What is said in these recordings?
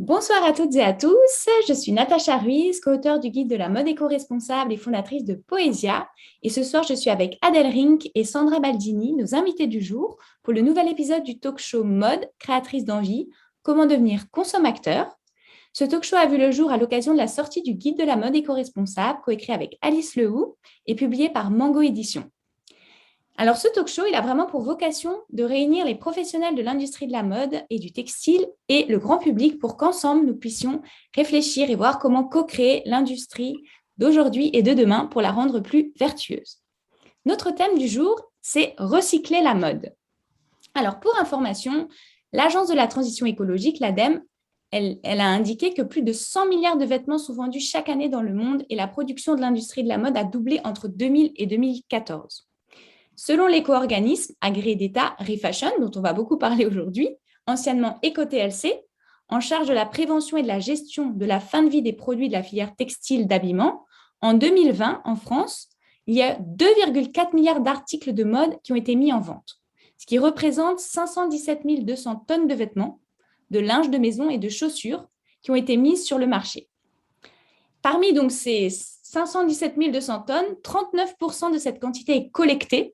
Bonsoir à toutes et à tous, je suis Natacha Ruiz, co-auteure du guide de la mode éco-responsable et fondatrice de Poesia. Et ce soir, je suis avec Adèle Rink et Sandra Baldini, nos invités du jour, pour le nouvel épisode du talk show Mode, créatrice d'envie, comment devenir consommateur. Ce talk show a vu le jour à l'occasion de la sortie du guide de la mode éco-responsable, coécrit avec Alice Lehoux et publié par Mango Éditions. Alors, ce talk show, il a vraiment pour vocation de réunir les professionnels de l'industrie de la mode et du textile et le grand public pour qu'ensemble, nous puissions réfléchir et voir comment co-créer l'industrie d'aujourd'hui et de demain pour la rendre plus vertueuse. Notre thème du jour, c'est recycler la mode. Alors, pour information, l'Agence de la transition écologique, l'ADEME, elle a indiqué que plus de 100 milliards de vêtements sont vendus chaque année dans le monde et la production de l'industrie de la mode a doublé entre 2000 et 2014. Selon l'éco-organisme agréé d'État Refashion, dont on va beaucoup parler aujourd'hui, anciennement EcoTLC, en charge de la prévention et de la gestion de la fin de vie des produits de la filière textile d'habillement, en 2020, en France, il y a 2,4 milliards d'articles de mode qui ont été mis en vente, ce qui représente 517 200 tonnes de vêtements, de linge de maison et de chaussures qui ont été mises sur le marché. Parmi donc ces 517 200 tonnes, 39% de cette quantité est collectée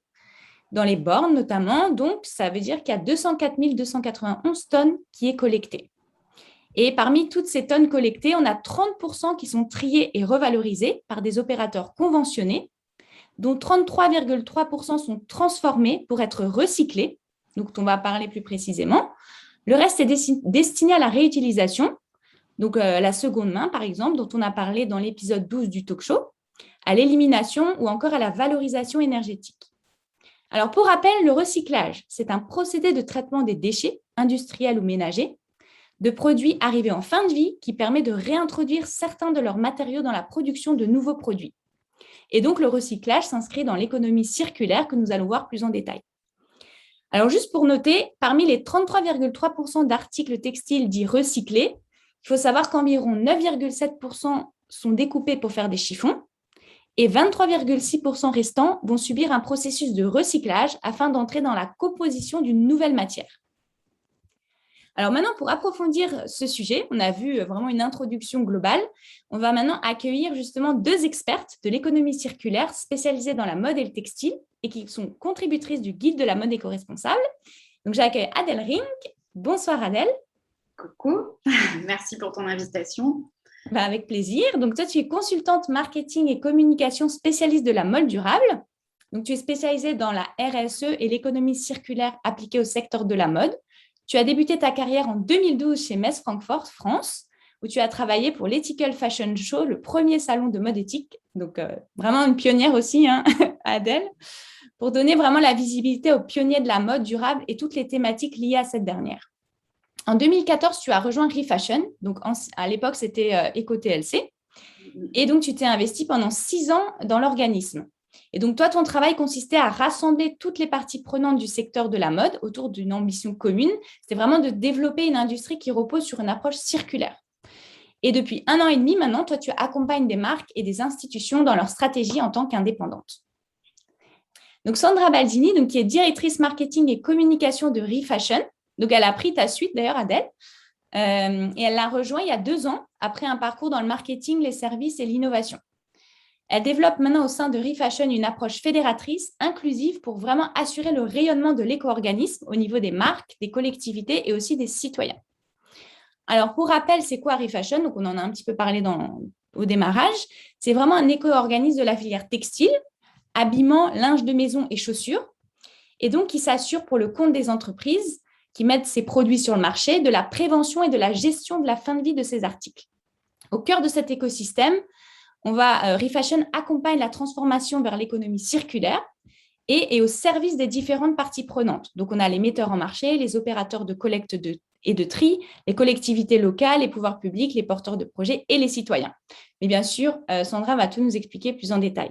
dans les bornes notamment, donc ça veut dire qu'il y a 204 291 tonnes qui est collectée. Et parmi toutes ces tonnes collectées, on a 30% qui sont triées et revalorisées par des opérateurs conventionnés, dont 33,3% sont transformés pour être recyclés, donc on va parler plus précisément. Le reste est destiné à la réutilisation, donc la seconde main par exemple, dont on a parlé dans l'épisode 12 du talk show, à l'élimination ou encore à la valorisation énergétique. Alors, pour rappel, le recyclage, c'est un procédé de traitement des déchets, industriels ou ménagers, de produits arrivés en fin de vie qui permet de réintroduire certains de leurs matériaux dans la production de nouveaux produits. Et donc, le recyclage s'inscrit dans l'économie circulaire que nous allons voir plus en détail. Alors, juste pour noter, parmi les 33,3% d'articles textiles dits recyclés, il faut savoir qu'environ 9,7% sont découpés pour faire des chiffons, et 23,6% restants vont subir un processus de recyclage afin d'entrer dans la composition d'une nouvelle matière. Alors maintenant, pour approfondir ce sujet, on a vu vraiment une introduction globale. On va maintenant accueillir justement deux expertes de l'économie circulaire spécialisées dans la mode et le textile et qui sont contributrices du guide de la mode éco-responsable. Donc j'accueille Adèle Rink. Bonsoir Adèle. Coucou, merci pour ton invitation. Avec plaisir. Donc, toi, tu es consultante marketing et communication spécialiste de la mode durable. Donc, tu es spécialisée dans la RSE et l'économie circulaire appliquée au secteur de la mode. Tu as débuté ta carrière en 2012 chez Mess Francfort, France, où tu as travaillé pour l'Ethical Fashion Show, le premier salon de mode éthique. Donc, vraiment une pionnière aussi, hein, Adèle, pour donner vraiment la visibilité aux pionniers de la mode durable et toutes les thématiques liées à cette dernière. En 2014, tu as rejoint Refashion, donc à l'époque, c'était EcoTLC, et donc tu t'es investi pendant 6 ans dans l'organisme. Et donc toi, ton travail consistait à rassembler toutes les parties prenantes du secteur de la mode autour d'une ambition commune. C'était vraiment de développer une industrie qui repose sur une approche circulaire. Et depuis 1 an et demi maintenant, toi, tu accompagnes des marques et des institutions dans leur stratégie en tant qu'indépendante. Donc Sandra Baldini, donc, qui est directrice marketing et communication de Refashion, donc, elle a pris ta suite, d'ailleurs, Adèle, et elle l'a rejoint il y a 2 ans, après un parcours dans le marketing, les services et l'innovation. Elle développe maintenant au sein de Refashion une approche fédératrice, inclusive, pour vraiment assurer le rayonnement de l'éco-organisme au niveau des marques, des collectivités et aussi des citoyens. Alors, pour rappel, c'est quoi Refashion? Donc, on en a un petit peu parlé au démarrage. C'est vraiment un éco-organisme de la filière textile, habillement, linge de maison et chaussures, et donc qui s'assure pour le compte des entreprises qui mettent ces produits sur le marché, de la prévention et de la gestion de la fin de vie de ces articles. Au cœur de cet écosystème, Refashion accompagne la transformation vers l'économie circulaire et est au service des différentes parties prenantes. Donc, on a les metteurs en marché, les opérateurs de collecte et de tri, les collectivités locales, les pouvoirs publics, les porteurs de projets et les citoyens. Mais bien sûr, Sandra va tout nous expliquer plus en détail.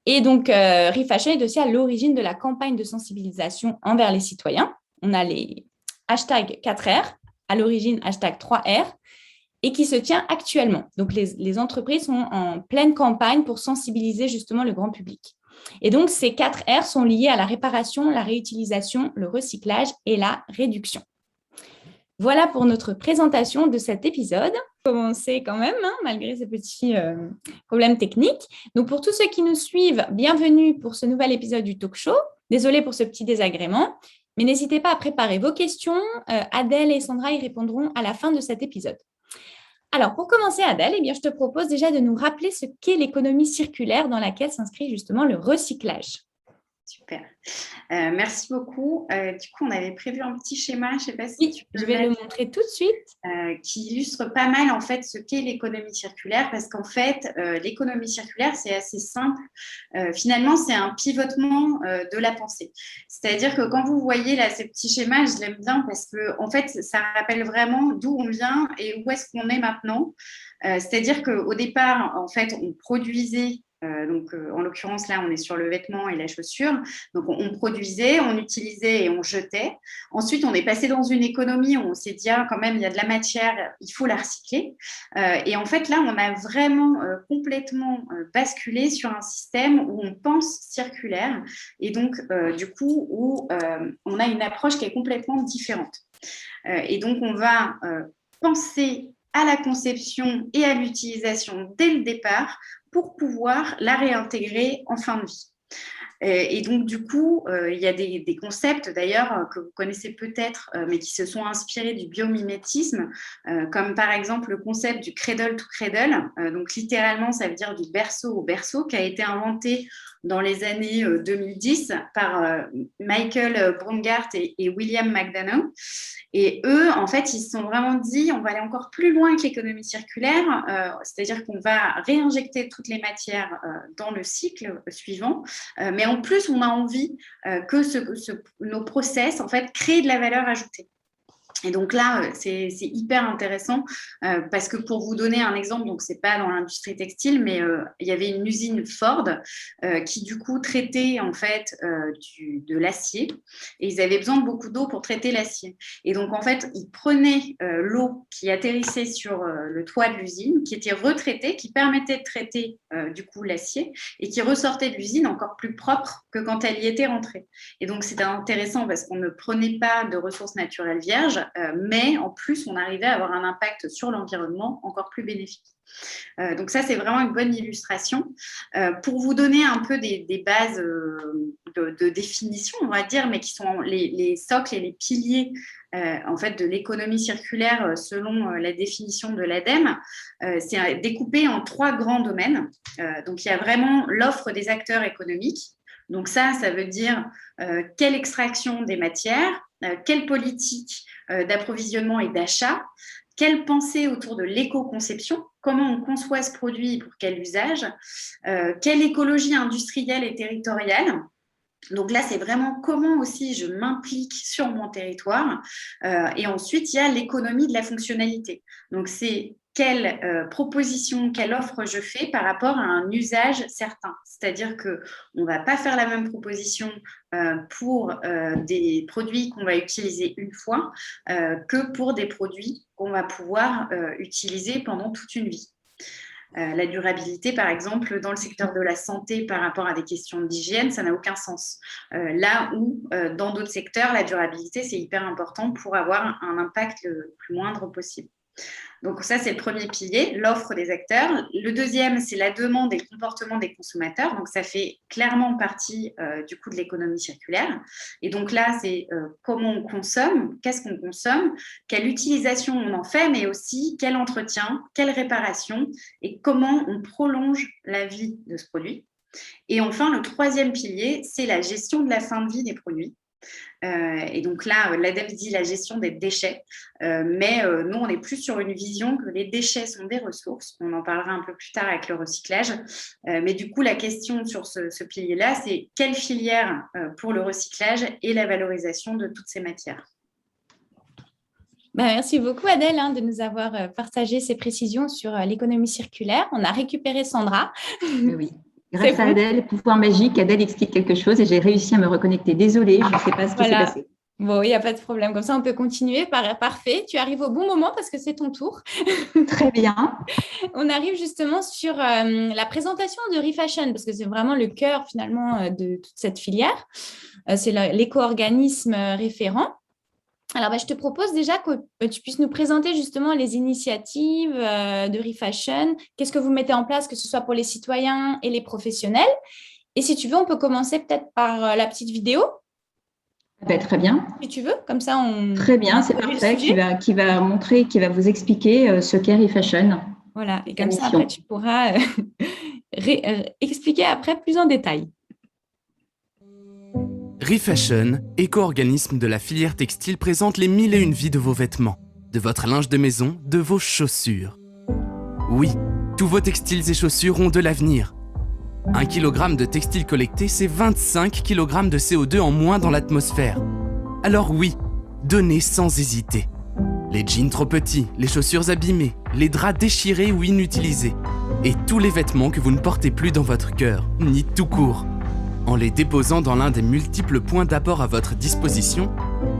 Et donc, Refashion est aussi à l'origine de la campagne de sensibilisation envers les citoyens. On a les hashtags 4R, à l'origine hashtag 3R, et qui se tient actuellement. Donc, les entreprises sont en pleine campagne pour sensibiliser justement le grand public. Et donc, ces 4R sont liés à la réparation, la réutilisation, le recyclage et la réduction. Voilà pour notre présentation de cet épisode. Commencer quand même, malgré ces petits problèmes techniques. Donc, pour tous ceux qui nous suivent, bienvenue pour ce nouvel épisode du talk show. Désolée pour ce petit désagrément, mais n'hésitez pas à préparer vos questions. Adèle et Sandra y répondront à la fin de cet épisode. Alors, pour commencer, Adèle, je te propose déjà de nous rappeler ce qu'est l'économie circulaire dans laquelle s'inscrit justement le recyclage. Super. Merci beaucoup. Du coup, on avait prévu un petit schéma, je ne sais pas si tu peux je vais le montrer tout de suite. Qui illustre pas mal en fait ce qu'est l'économie circulaire, parce qu'en fait, l'économie circulaire, c'est assez simple. Finalement, c'est un pivotement de la pensée. C'est-à-dire que quand vous voyez là ces petits schémas, je l'aime bien parce que en fait, ça rappelle vraiment d'où on vient et où est-ce qu'on est maintenant. C'est-à-dire qu'au départ, en fait, on produisait. En l'occurrence, là, on est sur le vêtement et la chaussure. Donc, on produisait, on utilisait et on jetait. Ensuite, on est passé dans une économie où on s'est dit, quand même, il y a de la matière, il faut la recycler. Et en fait, là, on a vraiment complètement basculé sur un système où on pense circulaire et donc, du coup, où on a une approche qui est complètement différente. Et donc, on va penser à la conception et à l'utilisation dès le départ pour pouvoir la réintégrer en fin de vie. Et donc, du coup, il y a des concepts, d'ailleurs, que vous connaissez peut-être, mais qui se sont inspirés du biomimétisme, comme par exemple le concept du cradle to cradle. Donc, littéralement, ça veut dire du berceau au berceau, qui a été inventé dans les années 2010 par Michael Braungart et William McDonough. Et eux, en fait, ils se sont vraiment dit, on va aller encore plus loin que l'économie circulaire, c'est-à-dire qu'on va réinjecter toutes les matières dans le cycle suivant, mais en plus, on a envie que nos process, en fait, créent de la valeur ajoutée. Et donc là, c'est hyper intéressant parce que pour vous donner un exemple, donc c'est pas dans l'industrie textile, mais il y avait une usine Ford qui du coup traitait en fait de l'acier et ils avaient besoin de beaucoup d'eau pour traiter l'acier. Et donc en fait, ils prenaient l'eau qui atterrissait sur le toit de l'usine, qui était retraitée, qui permettait de traiter du coup l'acier et qui ressortait de l'usine encore plus propre que quand elle y était rentrée. Et donc c'était intéressant parce qu'on ne prenait pas de ressources naturelles vierges, mais en plus, on arrivait à avoir un impact sur l'environnement encore plus bénéfique. Donc ça, c'est vraiment une bonne illustration. Pour vous donner un peu des bases de définition, on va dire, mais qui sont les socles et les piliers en fait, de l'économie circulaire selon la définition de l'ADEME, c'est découpé en 3 grands domaines. Donc, il y a vraiment l'offre des acteurs économiques. Donc ça veut dire quelle extraction des matières, quelle politique d'approvisionnement et d'achat, quelle pensée autour de l'éco-conception, comment on conçoit ce produit et pour quel usage, quelle écologie industrielle et territoriale. Donc là, c'est vraiment comment aussi je m'implique sur mon territoire. Et ensuite, il y a l'économie de la fonctionnalité. Donc, c'est quelle proposition, quelle offre je fais par rapport à un usage certain. C'est-à-dire qu'on ne va pas faire la même proposition pour des produits qu'on va utiliser une fois que pour des produits qu'on va pouvoir utiliser pendant toute une vie. La durabilité, par exemple, dans le secteur de la santé par rapport à des questions d'hygiène, ça n'a aucun sens. Là où, dans d'autres secteurs, la durabilité, c'est hyper important pour avoir un impact le plus moindre possible. Donc ça, c'est le premier pilier, l'offre des acteurs. Le deuxième, c'est la demande et le comportement des consommateurs. Donc ça fait clairement partie du coup de l'économie circulaire. Et donc là, c'est comment on consomme, qu'est-ce qu'on consomme, quelle utilisation on en fait, mais aussi quel entretien, quelle réparation et comment on prolonge la vie de ce produit. Et enfin, le troisième pilier, c'est la gestion de la fin de vie des produits. Et donc là, l'ADEME dit la gestion des déchets, mais nous, on est plus sur une vision que les déchets sont des ressources. On en parlera un peu plus tard avec le recyclage. Mais du coup, la question sur ce pilier-là, c'est quelle filière pour le recyclage et la valorisation de toutes ces matières. Merci beaucoup Adèle de nous avoir partagé ces précisions sur l'économie circulaire. On a récupéré Sandra. Oui. Grâce à Adèle, pouvoir magique, Adèle explique quelque chose et j'ai réussi à me reconnecter. Désolée, je ne sais pas ce qui s'est passé. Bon, il n'y a pas de problème. Comme ça, on peut continuer. Parfait. Tu arrives au bon moment parce que c'est ton tour. Très bien. On arrive justement sur la présentation de ReFashion parce que c'est vraiment le cœur finalement de toute cette filière. C'est l'éco-organisme référent. Alors, je te propose déjà que tu puisses nous présenter justement les initiatives de ReFashion. Qu'est-ce que vous mettez en place, que ce soit pour les citoyens et les professionnels? Et si tu veux, on peut commencer peut-être par la petite vidéo, Très bien. si tu veux. Comme ça, on… Très bien, c'est parfait. Qui va montrer, qui va vous expliquer ce qu'est ReFashion. Voilà, et comme ça, après, tu pourras expliquer après plus en détail. ReFashion, éco-organisme de la filière textile, présente les 1001 vies de vos vêtements, de votre linge de maison, de vos chaussures. Oui, tous vos textiles et chaussures ont de l'avenir. 1 kg de textile collecté, c'est 25 kg de CO2 en moins dans l'atmosphère. Alors oui, donnez sans hésiter. Les jeans trop petits, les chaussures abîmées, les draps déchirés ou inutilisés, et tous les vêtements que vous ne portez plus dans votre cœur, ni tout court. En les déposant dans l'un des multiples points d'apport à votre disposition,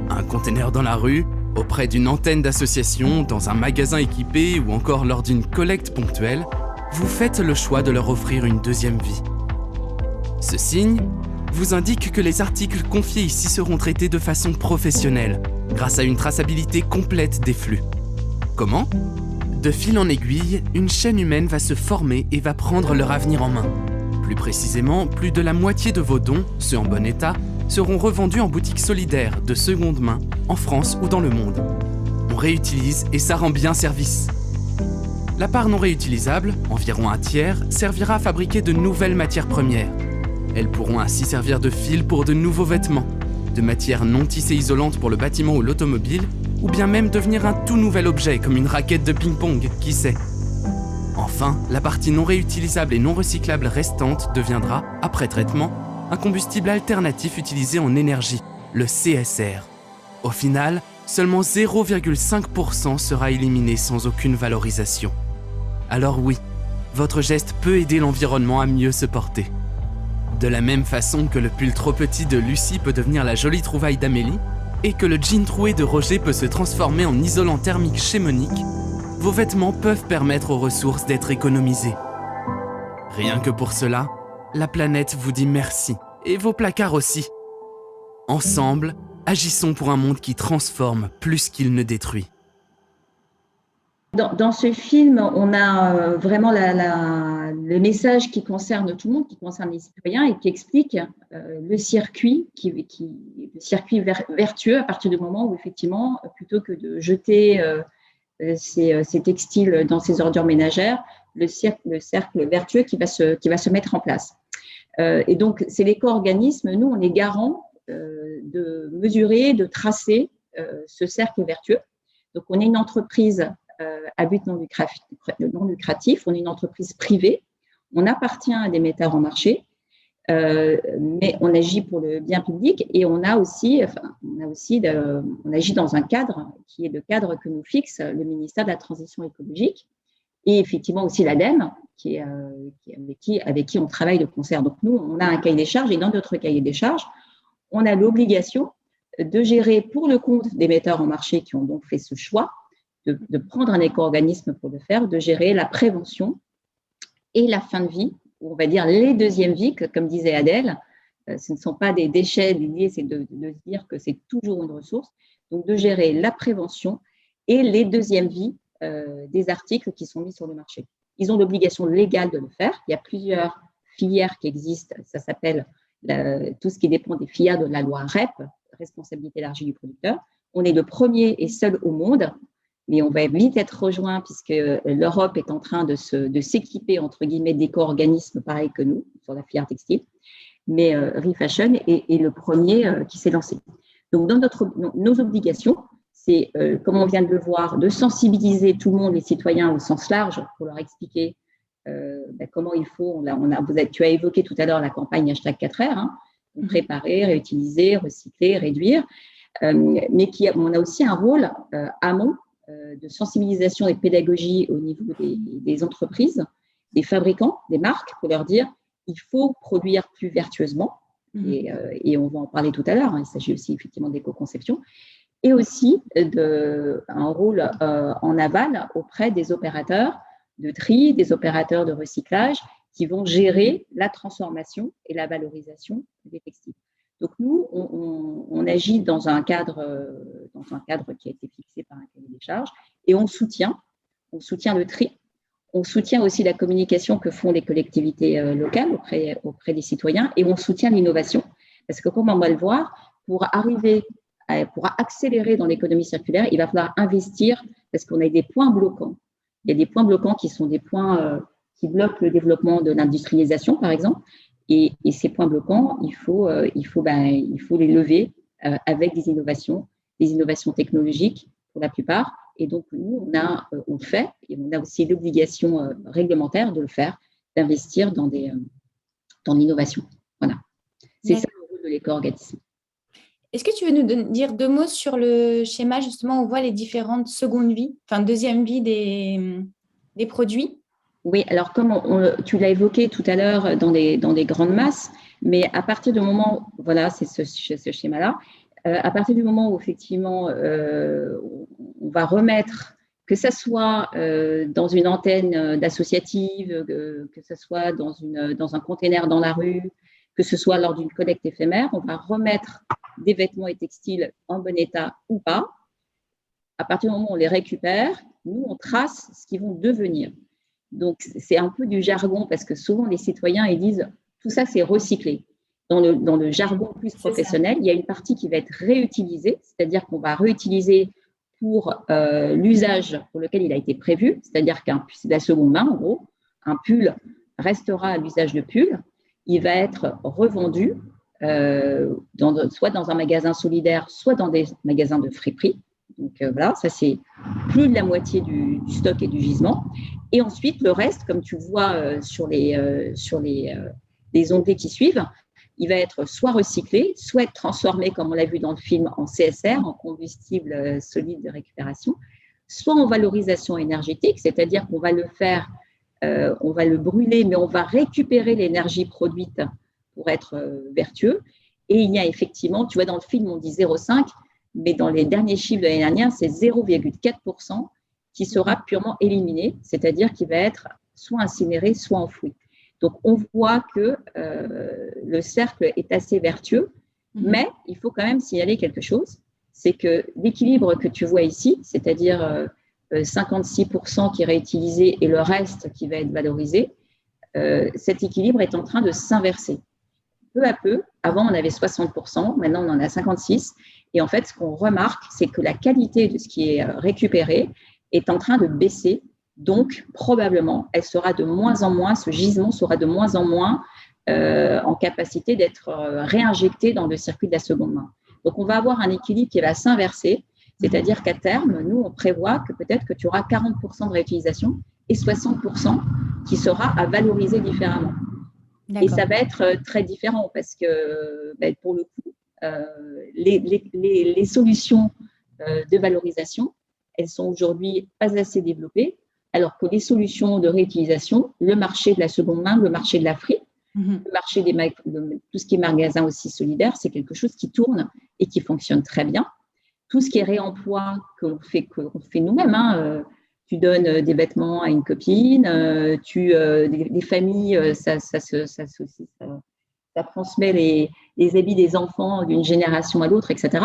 un conteneur dans la rue, auprès d'une antenne d'association, dans un magasin équipé ou encore lors d'une collecte ponctuelle, vous faites le choix de leur offrir une deuxième vie. Ce signe vous indique que les articles confiés ici seront traités de façon professionnelle, grâce à une traçabilité complète des flux. Comment ? De fil en aiguille, une chaîne humaine va se former et va prendre leur avenir en main. Plus précisément, plus de la moitié de vos dons, ceux en bon état, seront revendus en boutique solidaire de seconde main, en France ou dans le monde. On réutilise et ça rend bien service. La part non réutilisable, environ un tiers, servira à fabriquer de nouvelles matières premières. Elles pourront ainsi servir de fil pour de nouveaux vêtements, de matières non tissées isolantes pour le bâtiment ou l'automobile, ou bien même devenir un tout nouvel objet comme une raquette de ping-pong, qui sait. Enfin, la partie non réutilisable et non recyclable restante deviendra, après traitement, un combustible alternatif utilisé en énergie, le CSR. Au final, seulement 0,5% sera éliminé sans aucune valorisation. Alors oui, votre geste peut aider l'environnement à mieux se porter. De la même façon que le pull trop petit de Lucie peut devenir la jolie trouvaille d'Amélie, et que le jean troué de Roger peut se transformer en isolant thermique chez Monique, vos vêtements peuvent permettre aux ressources d'être économisées. Rien que pour cela, la planète vous dit merci, et vos placards aussi. Ensemble, agissons pour un monde qui transforme plus qu'il ne détruit. Dans ce film, on a vraiment le message qui concerne tout le monde, qui concerne les citoyens et qui explique le circuit vertueux à partir du moment où, effectivement, plutôt que de jeter ces textiles dans ces ordures ménagères, le cercle vertueux qui va se mettre en place. Et donc, c'est l'éco-organisme, nous, on est garant de mesurer, de tracer ce cercle vertueux. Donc, on est une entreprise à but non lucratif, on est une entreprise privée, on appartient à des metteurs en marché, mais on agit pour le bien public et on agit dans un cadre qui est le cadre que nous fixe le ministère de la Transition écologique et effectivement aussi l'ADEME, avec qui on travaille de concert. Donc nous, on a un cahier des charges et dans notre cahier des charges, on a l'obligation de gérer pour le compte des metteurs en marché qui ont donc fait ce choix de prendre un éco-organisme pour le faire, de gérer la prévention et la fin de vie, ou on va dire les deuxièmes vies, comme disait Adèle, ce ne sont pas des déchets, l'idée c'est de se dire que c'est toujours une ressource, donc de gérer la prévention et les deuxièmes vies des articles qui sont mis sur le marché. Ils ont l'obligation légale de le faire, il y a plusieurs filières qui existent, ça s'appelle tout ce qui dépend des filières de la loi REP, responsabilité élargie du producteur. On est le premier et seul au monde, mais on va vite être rejoint puisque l'Europe est en train de s'équiper, entre guillemets, d'éco-organismes pareils que nous, sur la filière textile. Mais ReFashion est le premier qui s'est lancé. Donc, dans nos obligations, c'est, comme on vient de le voir, de sensibiliser tout le monde, les citoyens au sens large, pour leur expliquer comment il faut. Tu as évoqué tout à l'heure la campagne #4R, hein, préparer, réutiliser, recycler, réduire. Mais on a aussi un rôle amont de sensibilisation et de pédagogie au niveau des entreprises, des fabricants, des marques, pour leur dire il faut produire plus vertueusement, et on va en parler tout à l'heure, hein, il s'agit aussi effectivement d'éco-conception, et aussi un rôle en aval auprès des opérateurs de tri, des opérateurs de recyclage qui vont gérer la transformation et la valorisation des textiles. Donc nous, on agit dans un cadre dans un cadre qui a été fixé par un cahier des charges. Et on soutient le tri, on soutient aussi la communication que font les collectivités locales auprès des citoyens, et on soutient l'innovation. Parce que comme on va le voir, pour accélérer dans l'économie circulaire, il va falloir investir parce qu'on a des points bloquants. Il y a des points bloquants qui sont des points qui bloquent le développement de l'industrialisation, par exemple. Et ces points bloquants, il faut les lever avec des innovations technologiques pour la plupart. Et donc, nous, on le fait, et on a aussi l'obligation réglementaire de le faire, d'investir dans l'innovation. Voilà. C'est ça le rôle de l'éco-organisme. Est-ce que tu veux nous dire 2 mots sur le schéma, justement, où on voit les différentes secondes vies, enfin deuxième vie des produits? Oui, alors comme tu l'as évoqué tout à l'heure dans des grandes masses, mais à partir du moment, voilà, c'est ce schéma-là, à partir du moment où effectivement on va remettre, que ce soit dans une antenne d'associative, que ce soit dans un container dans la rue, que ce soit lors d'une collecte éphémère, on va remettre des vêtements et textiles en bon état ou pas. À partir du moment où on les récupère, nous, on trace ce qu'ils vont devenir. Donc, c'est un peu du jargon parce que souvent, les citoyens, ils disent tout ça, c'est recyclé. Dans le jargon plus professionnel, il y a une partie qui va être réutilisée, c'est-à-dire qu'on va réutiliser pour l'usage pour lequel il a été prévu, c'est-à-dire c'est de la seconde main, en gros. Un pull restera à l'usage de pull. Il va être revendu soit dans un magasin solidaire, soit dans des magasins de friperie. Donc voilà, ça c'est plus de la moitié du stock et du gisement. Et ensuite, le reste, comme tu vois sur les onglets qui suivent, il va être soit recyclé, soit être transformé, comme on l'a vu dans le film, en CSR, en combustible solide de récupération, soit en valorisation énergétique, c'est-à-dire qu'on va le faire, on va le brûler, mais on va récupérer l'énergie produite pour être vertueux. Et il y a effectivement, tu vois, dans le film, on dit 0,5, mais dans les derniers chiffres de l'année dernière, c'est 0,4% qui sera purement éliminé, c'est-à-dire qu'il va être soit incinéré, soit enfoui. Donc, on voit que le cercle est assez vertueux, mais il faut quand même signaler quelque chose, c'est que l'équilibre que tu vois ici, c'est-à-dire 56% qui est réutilisé et le reste qui va être valorisé, cet équilibre est en train de s'inverser. Peu à peu, avant on avait 60%, maintenant on en a 56%, et en fait ce qu'on remarque, c'est que la qualité de ce qui est récupéré est en train de baisser. Donc, probablement, elle sera de moins en moins, ce gisement sera de moins en moins en capacité d'être réinjecté dans le circuit de la seconde main. Donc, on va avoir un équilibre qui va s'inverser, c'est-à-dire qu'à terme, nous, on prévoit que peut-être que tu auras 40% de réutilisation et 60% qui sera à valoriser différemment. D'accord. Et ça va être très différent parce que, pour le coup, les solutions de valorisation, elles sont aujourd'hui pas assez développées, alors que les solutions de réutilisation, le marché de la seconde main, le marché de la fripe, le marché tout ce qui est magasin aussi solidaire, c'est quelque chose qui tourne et qui fonctionne très bien. Tout ce qui est réemploi qu'on fait nous-mêmes, tu donnes des vêtements à une copine, des familles, ça transmet les habits des enfants d'une génération à l'autre, etc.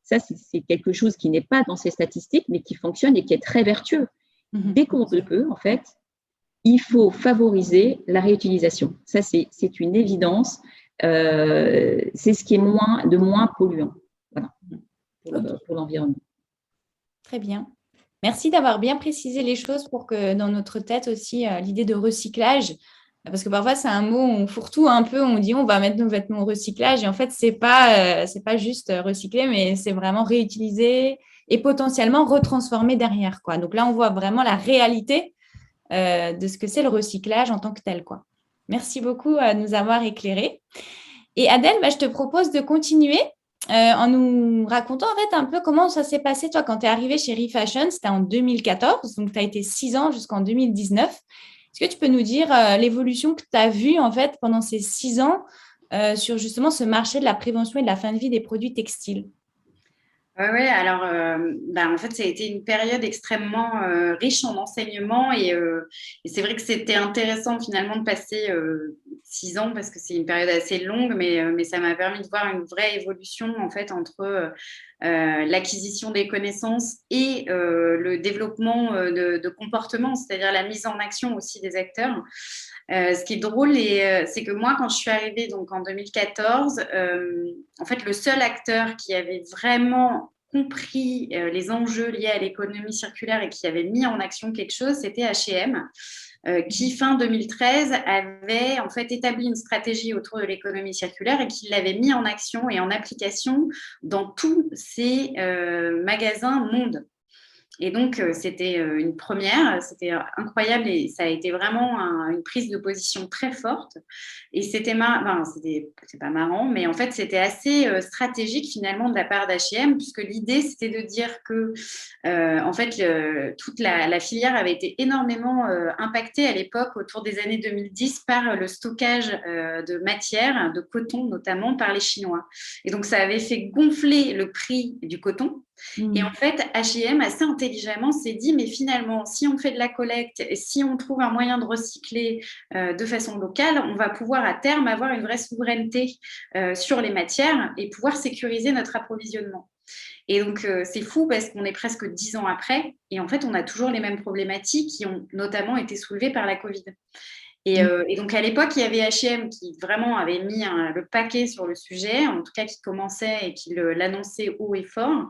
Ça, c'est quelque chose qui n'est pas dans ces statistiques, mais qui fonctionne et qui est très vertueux. Dès qu'on le peut, en fait, il faut favoriser la réutilisation. Ça, c'est une évidence. C'est ce qui est moins polluant, voilà, pour l'environnement. Très bien. Merci d'avoir bien précisé les choses pour que dans notre tête aussi, l'idée de recyclage, parce que parfois c'est un mot, on fourre-tout un peu, on dit on va mettre nos vêtements au recyclage et en fait c'est pas juste recycler, mais c'est vraiment réutiliser et potentiellement retransformer derrière, quoi. Donc là on voit vraiment la réalité de ce que c'est le recyclage en tant que tel, quoi. Merci beaucoup de nous avoir éclairés. Et Adèle, je te propose de continuer en nous racontant en fait un peu comment ça s'est passé toi quand tu es arrivée chez Refashion. C'était en 2014, donc tu as été 6 ans jusqu'en 2019. Est-ce que tu peux nous dire l'évolution que tu as vue en fait pendant ces 6 ans sur justement ce marché de la prévention et de la fin de vie des produits textiles? Oui, alors en fait, ça a été une période extrêmement riche en enseignements et c'est vrai que c'était intéressant finalement de passer 6 ans parce que c'est une période assez longue, mais ça m'a permis de voir une vraie évolution en fait entre l'acquisition des connaissances et le développement de comportements, c'est-à-dire la mise en action aussi des acteurs. Ce qui est drôle, c'est que moi, quand je suis arrivée donc, en 2014, en fait, le seul acteur qui avait vraiment compris les enjeux liés à l'économie circulaire et qui avait mis en action quelque chose, c'était H&M, qui, fin 2013, avait en fait établi une stratégie autour de l'économie circulaire et qui l'avait mis en action et en application dans tous ses magasins monde. Et donc, c'était une première, c'était incroyable et ça a été vraiment une prise de position très forte. Et c'est pas marrant, mais en fait, c'était assez stratégique finalement de la part d'H&M, puisque l'idée, c'était de dire que, en fait, toute la filière avait été énormément impactée à l'époque, autour des années 2010, par le stockage de matières, de coton notamment, par les Chinois. Et donc, ça avait fait gonfler le prix du coton. Et en fait, H&M, assez intelligemment, s'est dit, mais finalement, si on fait de la collecte, et si on trouve un moyen de recycler de façon locale, on va pouvoir à terme avoir une vraie souveraineté sur les matières et pouvoir sécuriser notre approvisionnement. Et donc, c'est fou parce qu'on est presque 10 ans après et en fait, on a toujours les mêmes problématiques qui ont notamment été soulevées par la Covid. Et donc, à l'époque, il y avait H&M qui vraiment avait mis le paquet sur le sujet, en tout cas qui commençait et qui l'annonçait haut et fort.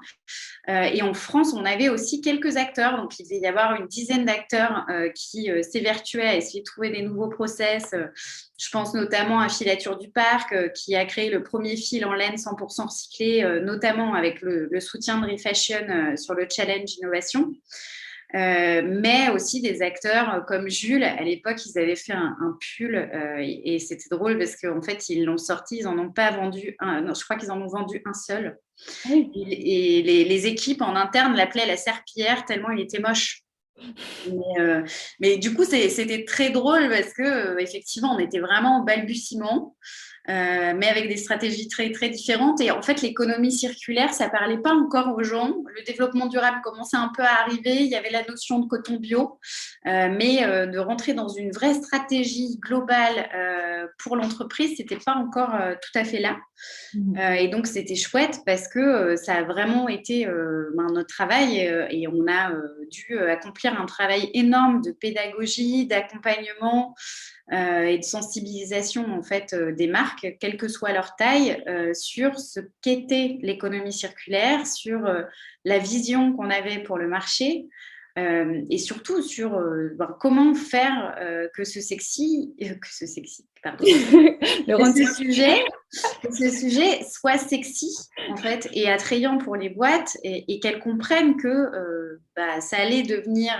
Et en France, on avait aussi quelques acteurs. Donc, il devait y avoir une dizaine d'acteurs qui s'évertuaient à essayer de trouver des nouveaux process. Je pense notamment à Filature du Parc, qui a créé le premier fil en laine 100% recyclé, notamment avec le soutien de Refashion sur le challenge innovation. Mais aussi des acteurs comme Jules. À l'époque, ils avaient fait un pull et c'était drôle parce qu'en fait, ils l'ont sorti, ils n'en ont pas vendu un. Non, je crois qu'ils en ont vendu un seul. Oui. Et les équipes en interne l'appelaient la serpillière tellement il était moche. Mais du coup, c'était très drôle parce que effectivement, on était vraiment en balbutiement. Mais avec des stratégies très, très différentes. Et en fait, l'économie circulaire, ça ne parlait pas encore aux gens. Le développement durable commençait un peu à arriver. Il y avait la notion de coton bio. Mais de rentrer dans une vraie stratégie globale pour l'entreprise, ce n'était pas encore tout à fait là. Et donc, c'était chouette parce que ça a vraiment été notre travail et on a dû accomplir un travail énorme de pédagogie, d'accompagnement et de sensibilisation en fait des marques, quelle que soit leur taille, sur ce qu'était l'économie circulaire, sur la vision qu'on avait pour le marché. Et surtout sur comment faire que ce sujet soit sexy en fait et attrayant pour les boîtes et qu'elles comprennent que ça allait devenir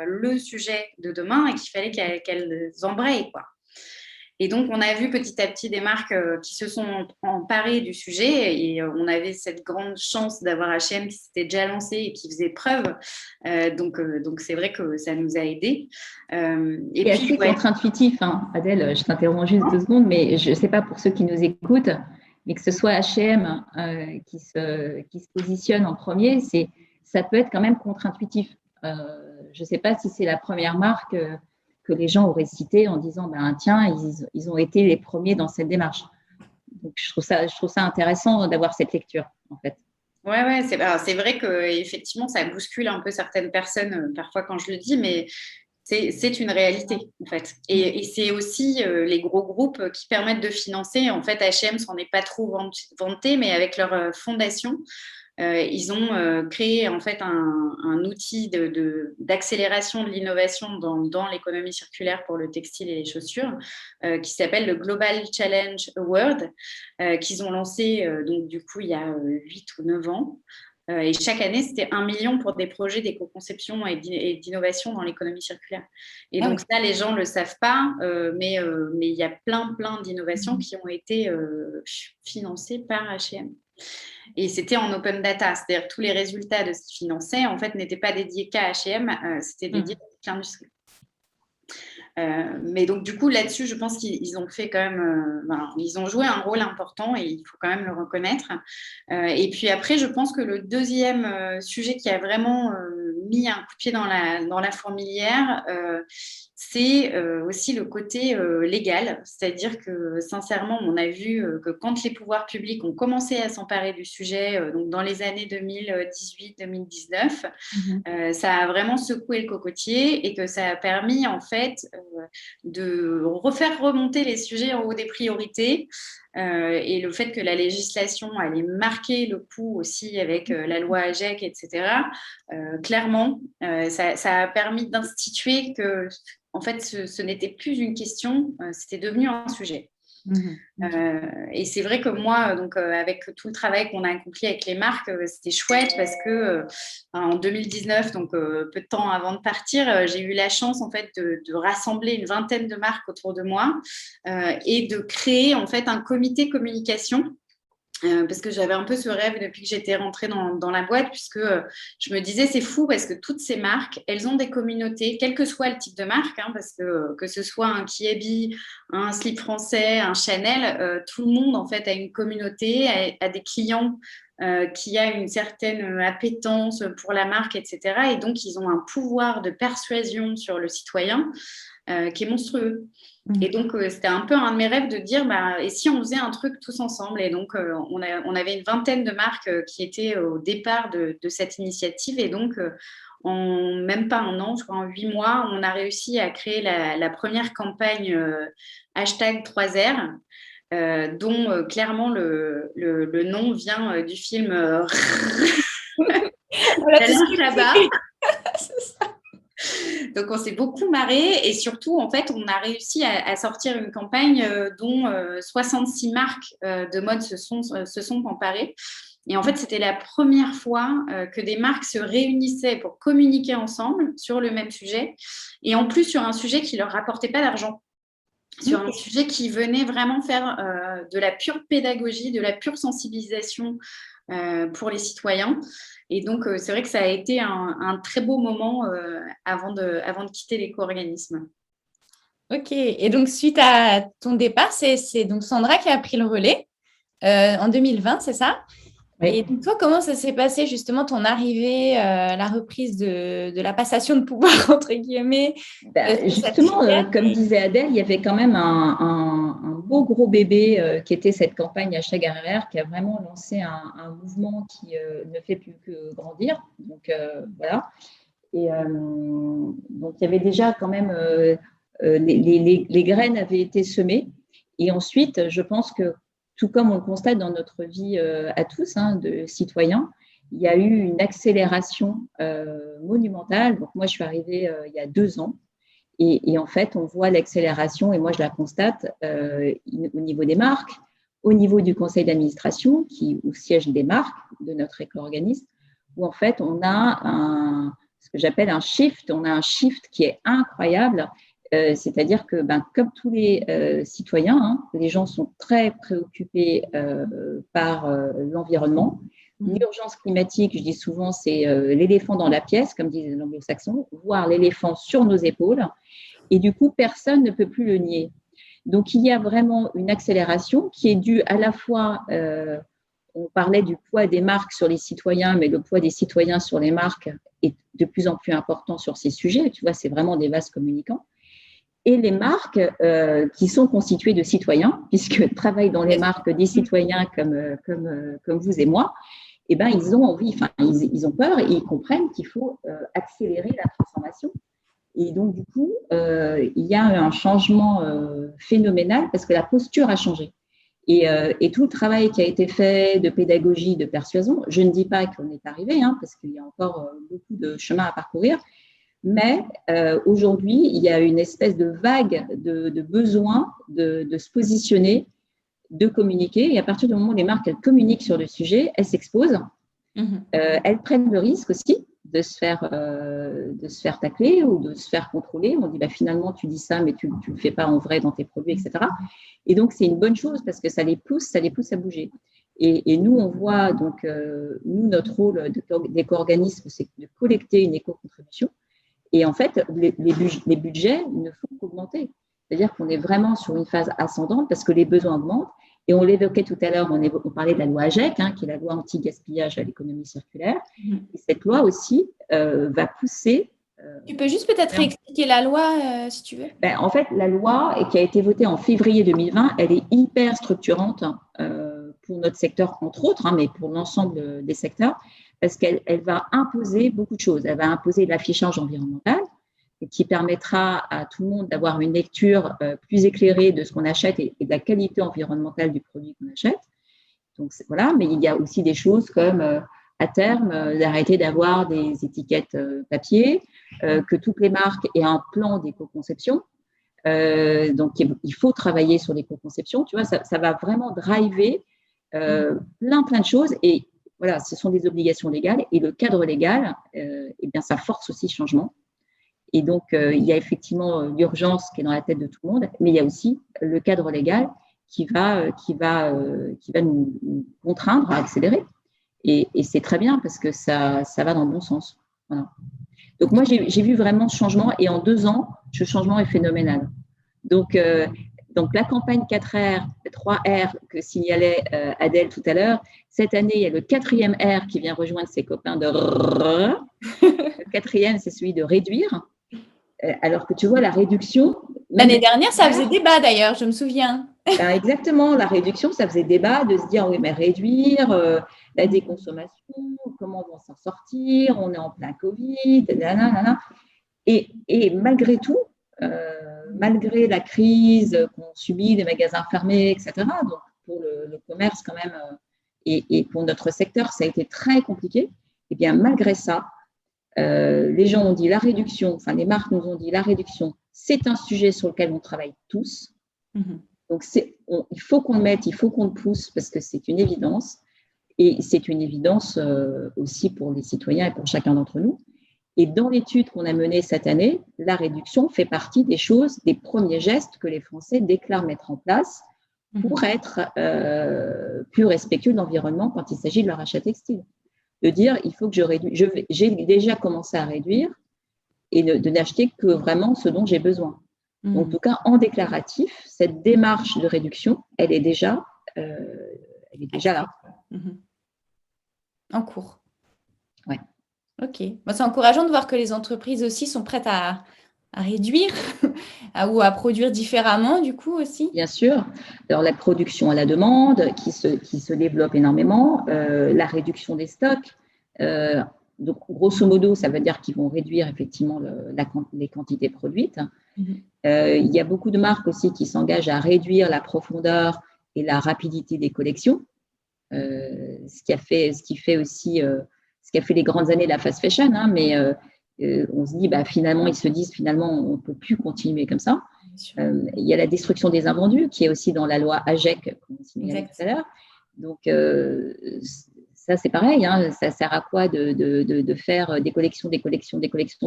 le sujet de demain et qu'il fallait qu'elles embrayent quoi. Et donc, on a vu petit à petit des marques qui se sont emparées du sujet et on avait cette grande chance d'avoir H&M qui s'était déjà lancé et qui faisait preuve. Donc, c'est vrai que ça nous a aidés. C'est assez contre-intuitif, hein. Adèle, je t'interromps juste 2 secondes, mais je ne sais pas pour ceux qui nous écoutent, mais que ce soit H&M qui se positionne en premier, ça peut être quand même contre-intuitif. Je ne sais pas si c'est la première marque que les gens auraient cité en disant tiens, ils ont été les premiers dans cette démarche. Donc, je trouve ça intéressant d'avoir cette lecture, en fait. Ouais, c'est vrai qu'effectivement, ça bouscule un peu certaines personnes, parfois quand je le dis, mais c'est une réalité, en fait. Et c'est aussi les gros groupes qui permettent de financer. En fait, H&M s'en est pas trop vanté, mais avec leur fondation, ils ont créé en fait un outil d'accélération de l'innovation dans l'économie circulaire pour le textile et les chaussures qui s'appelle le Global Challenge Award qu'ils ont lancé donc du coup il y a 8 ou 9 ans. Et chaque année, c'était 1 million pour des projets d'éco-conception et d'innovation dans l'économie circulaire. Et donc ça, les gens ne le savent pas, mais il y a plein d'innovations qui ont été financées par H&M. Et c'était en open data, c'est-à-dire que tous les résultats de ce qu'ils finançaient, en fait, n'étaient pas dédiés qu'à H&M, c'était dédié à toute l'industrie. Mais donc, du coup, là-dessus, je pense qu'ils ont fait quand même... ils ont joué un rôle important et il faut quand même le reconnaître. Et puis après, je pense que le deuxième sujet qui a vraiment mis un coup de pied dans la fourmilière, c'est aussi le côté légal. C'est-à-dire que, sincèrement, on a vu que quand les pouvoirs publics ont commencé à s'emparer du sujet, donc dans les années 2018-2019, ça a vraiment secoué le cocotier et que ça a permis, en fait, de refaire remonter les sujets en haut des priorités. Et le fait que la législation allait marquer le coup aussi avec la loi AGEC, etc., clairement, ça a permis d'instituer que, en fait, ce n'était plus une question, c'était devenu un sujet. Et c'est vrai que moi, donc, avec tout le travail qu'on a accompli avec les marques, c'était chouette parce que en 2019, donc peu de temps avant de partir, j'ai eu la chance en fait de rassembler une vingtaine de marques autour de moi et de créer en fait un comité communication. Parce que j'avais un peu ce rêve depuis que j'étais rentrée dans la boîte, puisque je me disais, c'est fou parce que toutes ces marques, elles ont des communautés, quel que soit le type de marque, hein, parce que ce soit un Kiabi, un Slip Français, un Chanel, tout le monde en fait a une communauté, a des clients qui a une certaine appétence pour la marque, etc. Et donc, ils ont un pouvoir de persuasion sur le citoyen qui est monstrueux. Et donc, c'était un peu un de mes rêves de dire, et si on faisait un truc tous ensemble? Et donc, on avait une vingtaine de marques qui étaient au départ de cette initiative. Et donc, en même pas un an, je crois en 8 mois, on a réussi à créer la première campagne hashtag 3R, dont clairement le nom vient du film là-bas. Donc, on s'est beaucoup marré et surtout, en fait, on a réussi à sortir une campagne dont 66 marques de mode se sont emparées. Et en fait, c'était la première fois que des marques se réunissaient pour communiquer ensemble sur le même sujet et en plus sur un sujet qui ne leur rapportait pas d'argent. Sur un sujet qui venait vraiment faire de la pure pédagogie, de la pure sensibilisation pour les citoyens. Et donc, c'est vrai que ça a été un très beau moment avant de quitter l'éco-organisme. Ok, et donc suite à ton départ, c'est donc Sandra qui a pris le relais en 2020, c'est ça? Oui. Et donc toi, comment ça s'est passé justement ton arrivée, la reprise de la passation de pouvoir, entre guillemets justement, comme disait Adèle, il y avait quand même un beau gros bébé qui était cette campagne #RRR qui a vraiment lancé un mouvement qui ne fait plus que grandir. Donc, voilà. Et donc, il y avait déjà quand même, les graines avaient été semées. Et ensuite, je pense que tout comme on le constate dans notre vie à tous, de citoyens, il y a eu une accélération monumentale. Donc, moi, je suis arrivée il y a 2 ans. Et en fait, on voit l'accélération, et moi, je la constate au niveau des marques, au niveau du conseil d'administration, où siègent des marques de notre éco-organisme, où en fait, on a ce que j'appelle un shift. On a un shift qui est incroyable. C'est-à-dire que, comme tous les citoyens, les gens sont très préoccupés par l'environnement. L'urgence climatique, je dis souvent, c'est l'éléphant dans la pièce, comme disent les anglo-saxons, voire l'éléphant sur nos épaules. Et du coup, personne ne peut plus le nier. Donc, il y a vraiment une accélération qui est due à la fois, on parlait du poids des marques sur les citoyens, mais le poids des citoyens sur les marques est de plus en plus important sur ces sujets. Tu vois, c'est vraiment des vases communicants. Et les marques qui sont constituées de citoyens, puisque travaillent dans les marques des citoyens comme vous et moi, ils ont envie, ils ont peur et ils comprennent qu'il faut accélérer la transformation. Et donc, du coup, il y a un changement phénoménal parce que la posture a changé. Et tout le travail qui a été fait de pédagogie, de persuasion, je ne dis pas qu'on est arrivé, parce qu'il y a encore beaucoup de chemin à parcourir, mais aujourd'hui, il y a une espèce de vague de besoin de se positionner, de communiquer. Et à partir du moment où les marques elles communiquent sur le sujet, elles s'exposent. Elles prennent le risque aussi de se faire tacler ou de se faire contrôler. On dit finalement, tu dis ça, mais tu ne le fais pas en vrai dans tes produits, etc. Et donc, c'est une bonne chose parce que ça les pousse à bouger. Et nous, on voit, donc, notre rôle d'éco-organisme, c'est de collecter une éco-contribution. Et en fait, les budgets ne font qu'augmenter. C'est-à-dire qu'on est vraiment sur une phase ascendante parce que les besoins augmentent. Et on l'évoquait tout à l'heure, on parlait de la loi AGEC, qui est la loi anti-gaspillage à l'économie circulaire. Et cette loi aussi va pousser Tu peux juste peut-être réexpliquer la loi, si tu veux. En fait, la loi qui a été votée en février 2020, elle est hyper structurante pour notre secteur, entre autres, mais pour l'ensemble des secteurs, parce qu'elle va imposer beaucoup de choses. Elle va imposer l'affichage environnemental, qui permettra à tout le monde d'avoir une lecture plus éclairée de ce qu'on achète et de la qualité environnementale du produit qu'on achète. Donc, voilà, mais il y a aussi des choses comme, à terme, d'arrêter d'avoir des étiquettes papier, que toutes les marques aient un plan d'éco-conception. Donc, il faut travailler sur l'éco-conception. Tu vois, ça va vraiment driver plein de choses. Et voilà, ce sont des obligations légales. Et le cadre légal, ça force aussi le changement. Et donc, il y a effectivement l'urgence qui est dans la tête de tout le monde, mais il y a aussi le cadre légal qui va nous contraindre à accélérer. Et c'est très bien parce que ça va dans le bon sens. Voilà. Donc, moi, j'ai vu vraiment ce changement et en 2 ans, ce changement est phénoménal. Donc la campagne 4R, 3R que signalait Adèle tout à l'heure, cette année, il y a le 4e R qui vient rejoindre ses copains de R. Le 4e, c'est celui de réduire. Alors que tu vois, la réduction… L'année dernière, ça faisait débat d'ailleurs, je me souviens. Exactement, la réduction, ça faisait débat de se dire, oui, mais réduire la déconsommation, comment on va s'en sortir, on est en plein Covid, nanana. Et malgré tout, malgré la crise qu'on subit, des magasins fermés, etc., donc pour le commerce quand même, et pour notre secteur, ça a été très compliqué, et bien malgré ça, les gens ont dit la réduction, enfin les marques nous ont dit la réduction, c'est un sujet sur lequel on travaille tous. Donc il faut qu'on le mette, il faut qu'on le pousse parce que c'est une évidence. Et c'est une évidence aussi pour les citoyens et pour chacun d'entre nous. Et dans l'étude qu'on a menée cette année, la réduction fait partie des choses, des premiers gestes que les Français déclarent mettre en place pour être plus respectueux de l'environnement quand il s'agit de leur achat textile. De dire, il faut que je réduise. J'ai déjà commencé à réduire et de n'acheter que vraiment ce dont j'ai besoin. En tout cas, en déclaratif, cette démarche de réduction, elle est déjà là. En cours. Ouais. Ok. Bon, c'est encourageant de voir que les entreprises aussi sont prêtes à réduire ou à produire différemment, du coup, aussi. Bien sûr. Alors, la production à la demande qui se développe énormément, la réduction des stocks. Donc, grosso modo, ça veut dire qu'ils vont réduire effectivement les quantités produites. Il y a beaucoup de marques aussi qui s'engagent à réduire la profondeur et la rapidité des collections. Ce qui a fait les grandes années de la fast fashion, mais on se dit, ils se disent finalement, on ne peut plus continuer comme ça. Il y a la destruction des invendus qui est aussi dans la loi AGEC, comme on signalait tout à l'heure. Donc, ça, c'est pareil. Ça sert à quoi de faire des collections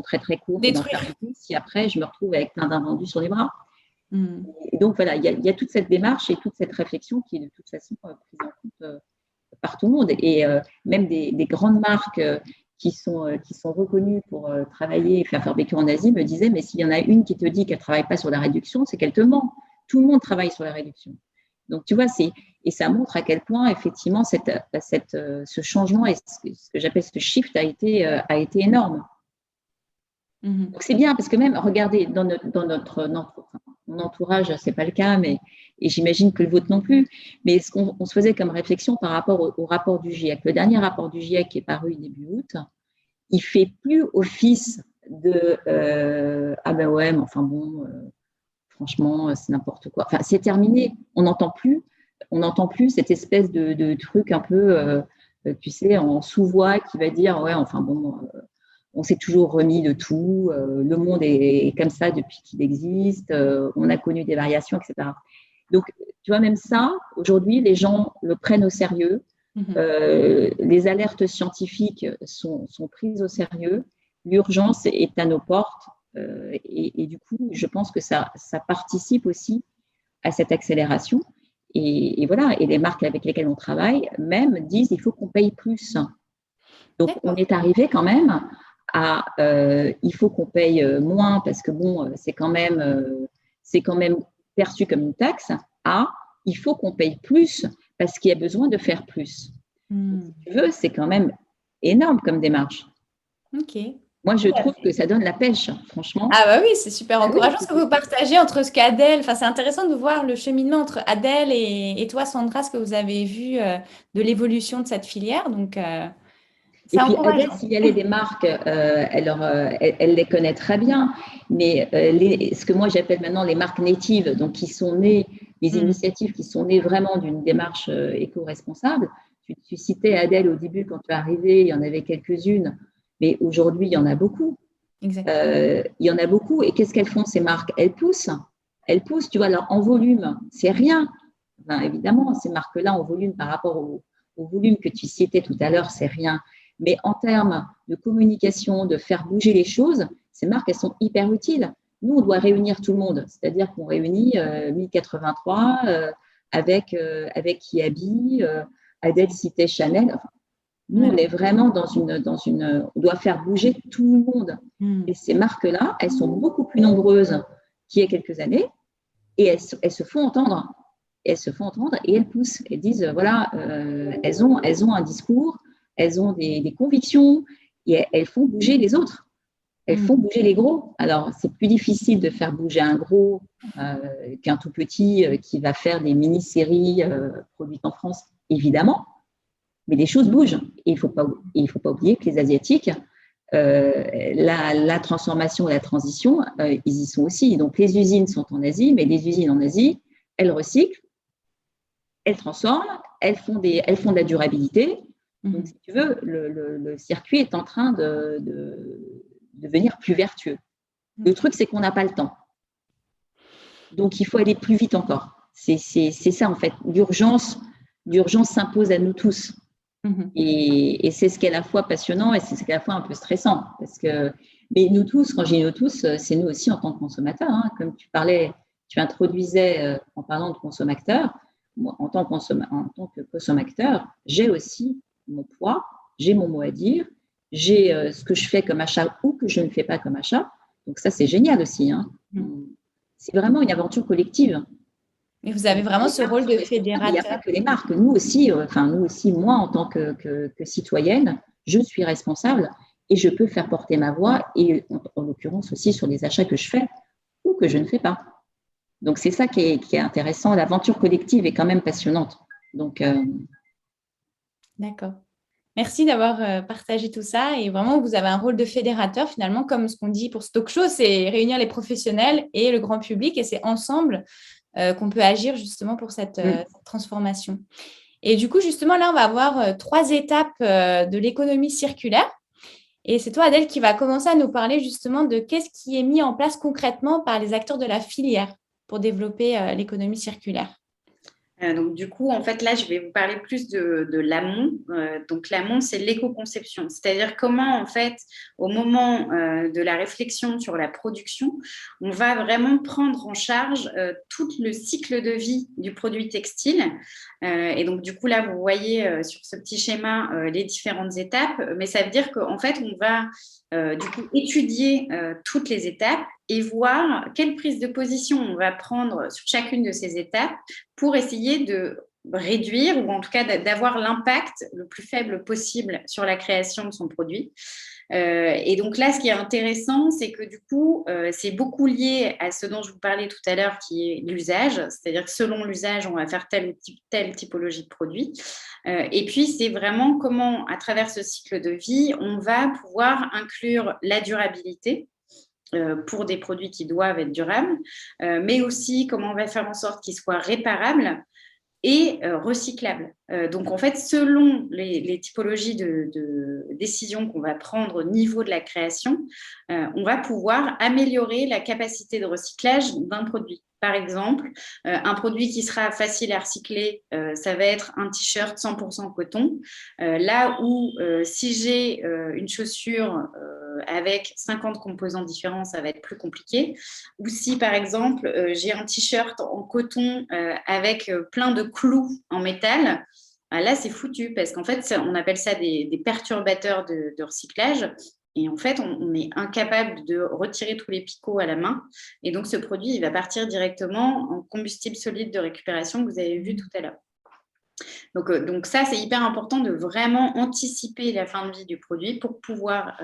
très, très courtes et d'en faire beaucoup si après, je me retrouve avec plein d'invendus sur les bras. Et donc, voilà, il y a toute cette démarche et toute cette réflexion qui est de toute façon prise en compte par tout le monde. Et même des grandes marques qui sont reconnues pour travailler et faire fabriquer en Asie me disaient, mais s'il y en a une qui te dit qu'elle ne travaille pas sur la réduction, c'est qu'elle te ment. Tout le monde travaille sur la réduction. Donc, tu vois, et ça montre à quel point, effectivement, ce changement et ce que j'appelle ce shift a été énorme. Donc, c'est bien parce que même, regardez, dans mon entourage, ce n'est pas le cas, et j'imagine que le vôtre non plus, mais ce qu'on se faisait comme réflexion par rapport au rapport du GIEC. Le dernier rapport du GIEC qui est paru début août, il ne fait plus office de franchement, c'est n'importe quoi. Enfin, c'est terminé. On n'entend plus cette espèce de truc un peu, tu sais, en sous-voix qui va dire, on s'est toujours remis de tout, le monde est comme ça depuis qu'il existe, on a connu des variations, etc. Donc, tu vois, même ça, aujourd'hui, les gens le prennent au sérieux. Les alertes scientifiques sont prises au sérieux. L'urgence est à nos portes. Et du coup, je pense que ça participe aussi à cette accélération. Et voilà, et les marques avec lesquelles on travaille même disent qu'il faut qu'on paye plus. Donc, on est arrivé quand même à il faut qu'on paye moins parce que c'est quand même perçu comme une taxe, à il faut qu'on paye plus parce qu'il y a besoin de faire plus. Si tu veux, c'est quand même énorme comme démarche. Ok. Moi, je trouve que ça donne la pêche, franchement. Ah bah oui, c'est super Ah oui, encourageant ce que vous partagez entre ce qu'Adèle, enfin c'est intéressant de voir le cheminement entre Adèle et toi Sandra, ce que vous avez vu de l'évolution de cette filière, donc Et c'est puis Adèle, encourageant. s'il y a des marques, elle les connaît très bien, mais ce que moi j'appelle maintenant les marques natives, donc qui sont nées, les initiatives qui sont nées vraiment d'une démarche éco-responsable. Tu citais Adèle au début quand tu es arrivée, il y en avait quelques-unes, mais aujourd'hui il y en a beaucoup. Exactement. Il y en a beaucoup. Et qu'est-ce qu'elles font ces marques? Elles poussent, tu vois, alors en volume, c'est rien. Enfin, évidemment, ces marques-là en volume par rapport au volume que tu citais tout à l'heure, c'est rien. Mais en termes de communication, de faire bouger les choses, ces marques, elles sont hyper utiles. Nous, on doit réunir tout le monde, c'est-à-dire qu'on réunit 1083 avec Kiabi, Adèle citait Chanel. Enfin, nous, on est vraiment on doit faire bouger tout le monde. Et ces marques-là, elles sont beaucoup plus nombreuses qu'il y a quelques années et elles se font entendre. Elles se font entendre et elles poussent. Elles disent, voilà, elles ont un discours, elles ont des convictions et elles font bouger les autres. Elles font bouger les gros. Alors, c'est plus difficile de faire bouger un gros qu'un tout petit qui va faire des mini-séries produites en France, évidemment. Mais les choses bougent. Et il ne faut pas oublier que les Asiatiques, la transformation et la transition, ils y sont aussi. Donc, les usines sont en Asie, mais les usines en Asie, elles recyclent, elles transforment, elles font de la durabilité. Donc, si tu veux, le circuit est en train de devenir plus vertueux. Le truc, c'est qu'on n'a pas le temps. Donc, il faut aller plus vite encore. C'est ça, en fait. L'urgence s'impose à nous tous. Et c'est ce qui est à la fois passionnant et c'est ce qui est à la fois un peu stressant. Mais nous tous, quand je dis nous tous, c'est nous aussi en tant que consommateurs. Hein. Comme tu introduisais en parlant de consommateurs, moi, en tant que consommateur, j'ai aussi mon poids, j'ai mon mot à dire, j'ai ce que je fais comme achat ou que je ne fais pas comme achat. Donc ça, c'est génial aussi. Hein. C'est vraiment une aventure collective. Et vous avez vraiment ce rôle de fédérateur. Il n'y a pas que les marques. Nous aussi, moi, en tant que citoyenne, je suis responsable et je peux faire porter ma voix, et en l'occurrence aussi sur les achats que je fais ou que je ne fais pas. Donc, c'est ça qui est intéressant. L'aventure collective est quand même passionnante. Donc, D'accord. Merci d'avoir partagé tout ça. Et vraiment, vous avez un rôle de fédérateur, finalement, comme ce qu'on dit pour ce talk show, c'est réunir les professionnels et le grand public. Et c'est ensemble qu'on peut agir justement pour cette transformation. Et du coup, justement, là, on va avoir 3 étapes de l'économie circulaire. Et c'est toi, Adèle, qui va commencer à nous parler justement de qu'est-ce qui est mis en place concrètement par les acteurs de la filière pour développer l'économie circulaire. Donc, du coup, en fait, là, je vais vous parler plus de l'amont. Donc, l'amont, c'est l'éco-conception. C'est-à-dire comment, en fait, au moment de la réflexion sur la production, on va vraiment prendre en charge tout le cycle de vie du produit textile. Et donc, du coup, là, vous voyez sur ce petit schéma les différentes étapes. Mais ça veut dire qu'en fait, on va du coup étudier toutes les étapes et voir quelle prise de position on va prendre sur chacune de ces étapes pour essayer de réduire ou en tout cas d'avoir l'impact le plus faible possible sur la création de son produit. Et donc là, ce qui est intéressant, c'est que du coup, c'est beaucoup lié à ce dont je vous parlais tout à l'heure, qui est l'usage. C'est-à-dire que selon l'usage, on va faire telle typologie de produit. Et puis, c'est vraiment comment, à travers ce cycle de vie, on va pouvoir inclure la durabilité pour des produits qui doivent être durables, mais aussi comment on va faire en sorte qu'ils soient réparables et recyclables. Donc, en fait, selon les typologies de décisions qu'on va prendre au niveau de la création, on va pouvoir améliorer la capacité de recyclage d'un produit. Par exemple, un produit qui sera facile à recycler, ça va être un t-shirt 100% coton. Là où si j'ai une chaussure avec 50 composants différents, ça va être plus compliqué. Ou si, par exemple, j'ai un t-shirt en coton avec plein de clous en métal, là, c'est foutu parce qu'en fait, on appelle ça des perturbateurs de recyclage. Et en fait, on est incapable de retirer tous les picots à la main. Et donc, ce produit, il va partir directement en combustible solide de récupération que vous avez vu tout à l'heure. Donc ça, c'est hyper important de vraiment anticiper la fin de vie du produit pour pouvoir,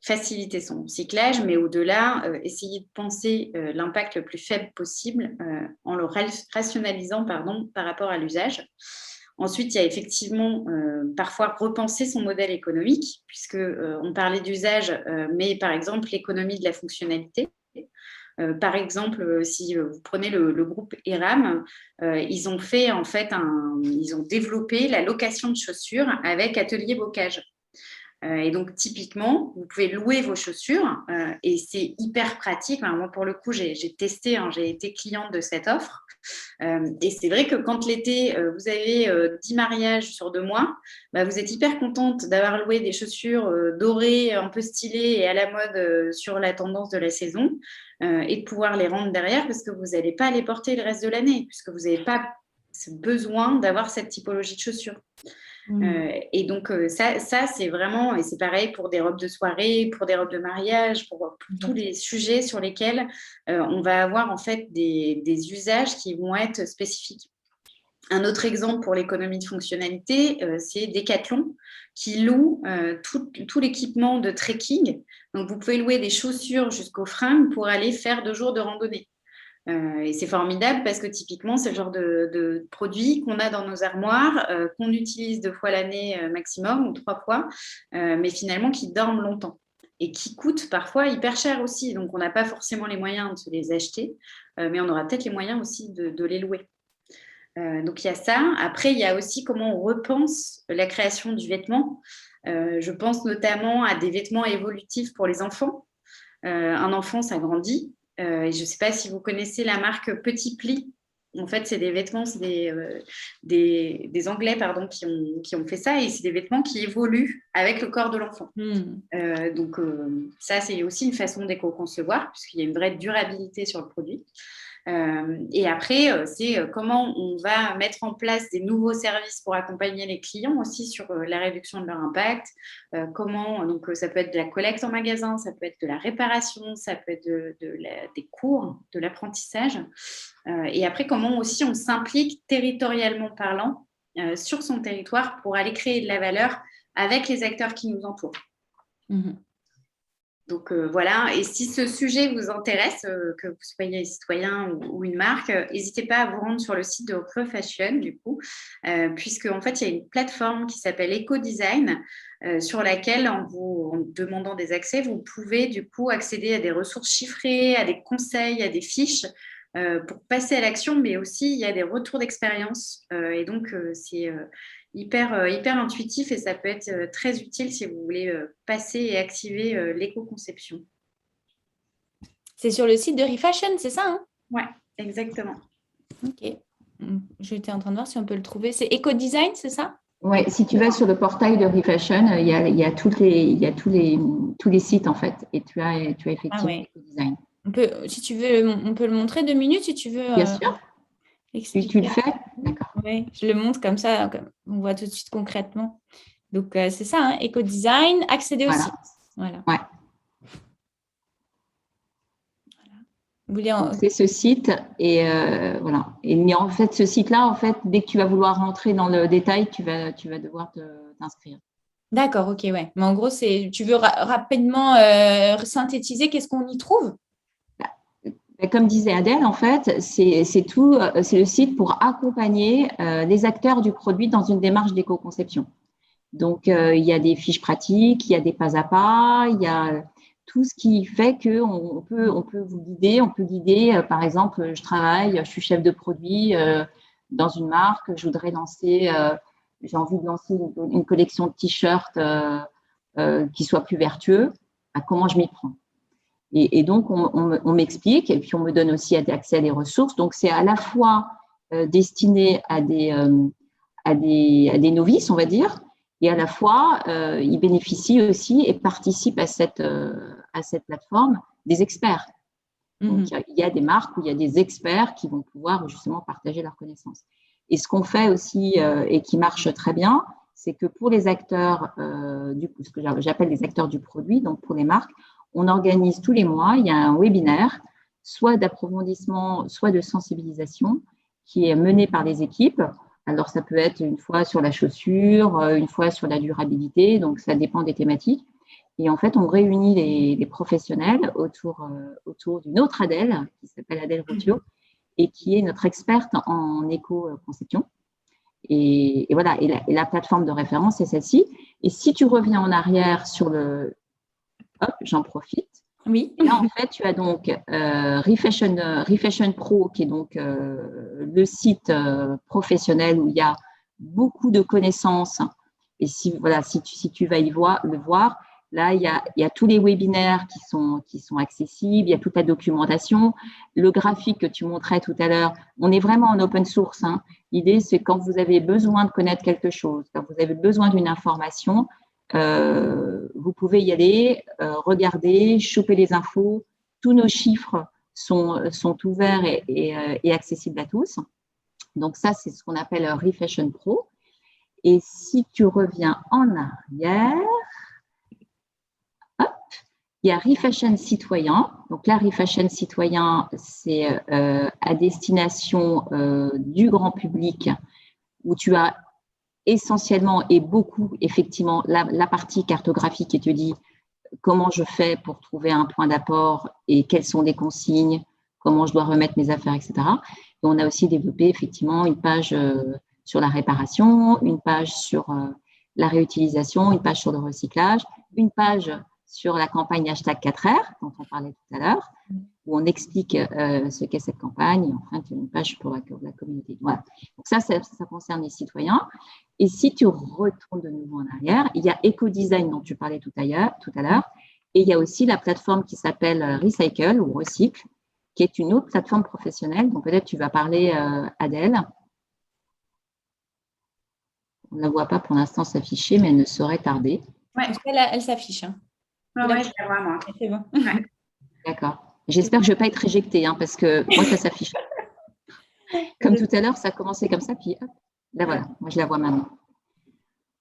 faciliter son recyclage, mais au-delà, essayer de penser l'impact le plus faible possible en le rationalisant par rapport à l'usage. Ensuite, il y a effectivement parfois repenser son modèle économique, puisqu'on parlait d'usage, mais par exemple l'économie de la fonctionnalité. Par exemple, si vous prenez le groupe ERAM, ils ont fait en fait ils ont développé la location de chaussures avec atelier bocage. Et donc, typiquement, vous pouvez louer vos chaussures et c'est hyper pratique. Enfin, moi, pour le coup, j'ai testé, j'ai été cliente de cette offre. Et c'est vrai que quand l'été, vous avez 10 mariages sur 2 mois, vous êtes hyper contente d'avoir loué des chaussures dorées, un peu stylées et à la mode sur la tendance de la saison et de pouvoir les rendre derrière parce que vous n'allez pas les porter le reste de l'année puisque vous n'avez pas besoin d'avoir cette typologie de chaussures. Et donc, ça c'est vraiment, et c'est pareil pour des robes de soirée, pour des robes de mariage, pour tous les sujets sur lesquels on va avoir en fait des usages qui vont être spécifiques. Un autre exemple pour l'économie de fonctionnalité, c'est Decathlon qui loue tout l'équipement de trekking. Donc, vous pouvez louer des chaussures jusqu'aux fringues pour aller faire 2 jours de randonnée. Et c'est formidable parce que typiquement, c'est le genre de produit qu'on a dans nos armoires, qu'on utilise 2 fois l'année maximum ou 3 fois, mais finalement qui dorment longtemps et qui coûtent parfois hyper cher aussi. Donc, on n'a pas forcément les moyens de se les acheter, mais on aura peut-être les moyens aussi de les louer. Donc, il y a ça. Après, il y a aussi comment on repense la création du vêtement. Je pense notamment à des vêtements évolutifs pour les enfants. Un enfant, ça grandit. Et je ne sais pas si vous connaissez la marque Petit Pli. En fait, c'est des vêtements, c'est des Anglais qui ont fait ça. Et c'est des vêtements qui évoluent avec le corps de l'enfant. Donc, ça, c'est aussi une façon d'éco-concevoir, puisqu'il y a une vraie durabilité sur le produit. Et après, c'est comment on va mettre en place des nouveaux services pour accompagner les clients aussi sur la réduction de leur impact. Donc, ça peut être de la collecte en magasin, ça peut être de la réparation, ça peut être des cours, de l'apprentissage. Et après, comment aussi on s'implique territorialement parlant sur son territoire pour aller créer de la valeur avec les acteurs qui nous entourent. Donc voilà, et si ce sujet vous intéresse, que vous soyez citoyen ou une marque, n'hésitez pas à vous rendre sur le site de Refashion, du coup, puisque en fait, il y a une plateforme qui s'appelle Ecodesign, sur laquelle, en demandant des accès, vous pouvez du coup accéder à des ressources chiffrées, à des conseils, à des fiches, pour passer à l'action, mais aussi il y a des retours d'expérience. Et donc, c'est hyper intuitif et ça peut être très utile si vous voulez passer et activer l'éco-conception. C'est sur le site de Refashion, c'est ça, hein? Ouais, exactement. Ok. J'étais en train de voir si on peut le trouver. C'est Ecodesign, c'est ça? Oui, si tu vas sur le portail de Refashion, il y a tous les sites en fait, et tu as effectivement Ecodesign. Si tu veux, on peut le montrer 2 minutes si tu veux. Bien sûr. Tu le fais? D'accord. Oui, je le montre comme ça, on voit tout de suite concrètement. Donc, c'est ça, hein, Ecodesign, accéder au site. Voilà. Ouais. C'est ce site et voilà. Mais en fait, ce site-là, en fait, dès que tu vas vouloir rentrer dans le détail, tu vas devoir t'inscrire. D'accord, ok, ouais. Mais en gros, tu veux rapidement synthétiser, qu'est-ce qu'on y trouve? Comme disait Adèle, en fait, c'est le site pour accompagner les acteurs du produit dans une démarche d'éco-conception. Donc, il y a des fiches pratiques, il y a des pas à pas, il y a tout ce qui fait qu'on peut vous guider. On peut guider, par exemple, je suis chef de produit dans une marque, j'ai envie de lancer une collection de t-shirts qui soit plus vertueux. Comment je m'y prends? Et donc, on m'explique et puis on me donne aussi accès à des ressources. Donc, c'est à la fois destiné à des novices, on va dire, et à la fois, ils bénéficient aussi et participent à cette plateforme des experts. Donc, il y a des marques où il y a des experts qui vont pouvoir justement partager leurs connaissances. Et ce qu'on fait aussi et qui marche très bien, c'est que pour les acteurs, ce que j'appelle les acteurs du produit, donc pour les marques, on organise tous les mois, il y a un webinaire, soit d'approfondissement, soit de sensibilisation, qui est menée par les équipes. Alors, ça peut être une fois sur la chaussure, une fois sur la durabilité, donc ça dépend des thématiques. Et en fait, on réunit les professionnels autour d'une autre Adèle, qui s'appelle Adèle Routio, et qui est notre experte en éco-conception. Et voilà, et la plateforme de référence, c'est celle-ci. Et si tu reviens en arrière sur le… Hop, j'en profite. Oui. Et là, en fait, tu as donc Refashion Pro, qui est donc le site professionnel où il y a beaucoup de connaissances. Et si tu vas le voir, là, il y a tous les webinaires qui sont accessibles, il y a toute la documentation. Le graphique que tu montrais tout à l'heure, on est vraiment en open source. Hein. L'idée, c'est quand vous avez besoin de connaître quelque chose, quand vous avez besoin d'une information, vous pouvez y aller, regarder, choper les infos. Tous nos chiffres sont ouverts et accessibles à tous. Donc ça, c'est ce qu'on appelle Refashion Pro. Et si tu reviens en arrière, hop, il y a Refashion Citoyen. Donc là, Refashion Citoyen, c'est à destination du grand public où tu as essentiellement et beaucoup, effectivement, la partie cartographique qui te dit comment je fais pour trouver un point d'apport et quelles sont les consignes, comment je dois remettre mes affaires, etc. Et on a aussi développé, effectivement, une page sur la réparation, une page sur la réutilisation, une page sur le recyclage, une page sur la campagne #4R, dont on parlait tout à l'heure, où on explique ce qu'est cette campagne, et enfin, une page pour la communauté. Voilà. Donc ça concerne les citoyens. Et si tu retournes de nouveau en arrière, il y a Ecodesign dont tu parlais tout à l'heure, et il y a aussi la plateforme qui s'appelle Recycle ou Recycle, qui est une autre plateforme professionnelle, dont peut-être tu vas parler, Adèle. On ne la voit pas pour l'instant s'afficher, mais elle ne saurait tarder. Ouais. Elle s'affiche. Hein. Ouais, je la vois, moi. C'est bon. Ouais. D'accord. J'espère que je ne vais pas être réjectée, hein, parce que moi, ça s'affiche. Comme tout à l'heure, ça a commencé comme ça, puis hop, là voilà, moi je la vois maintenant.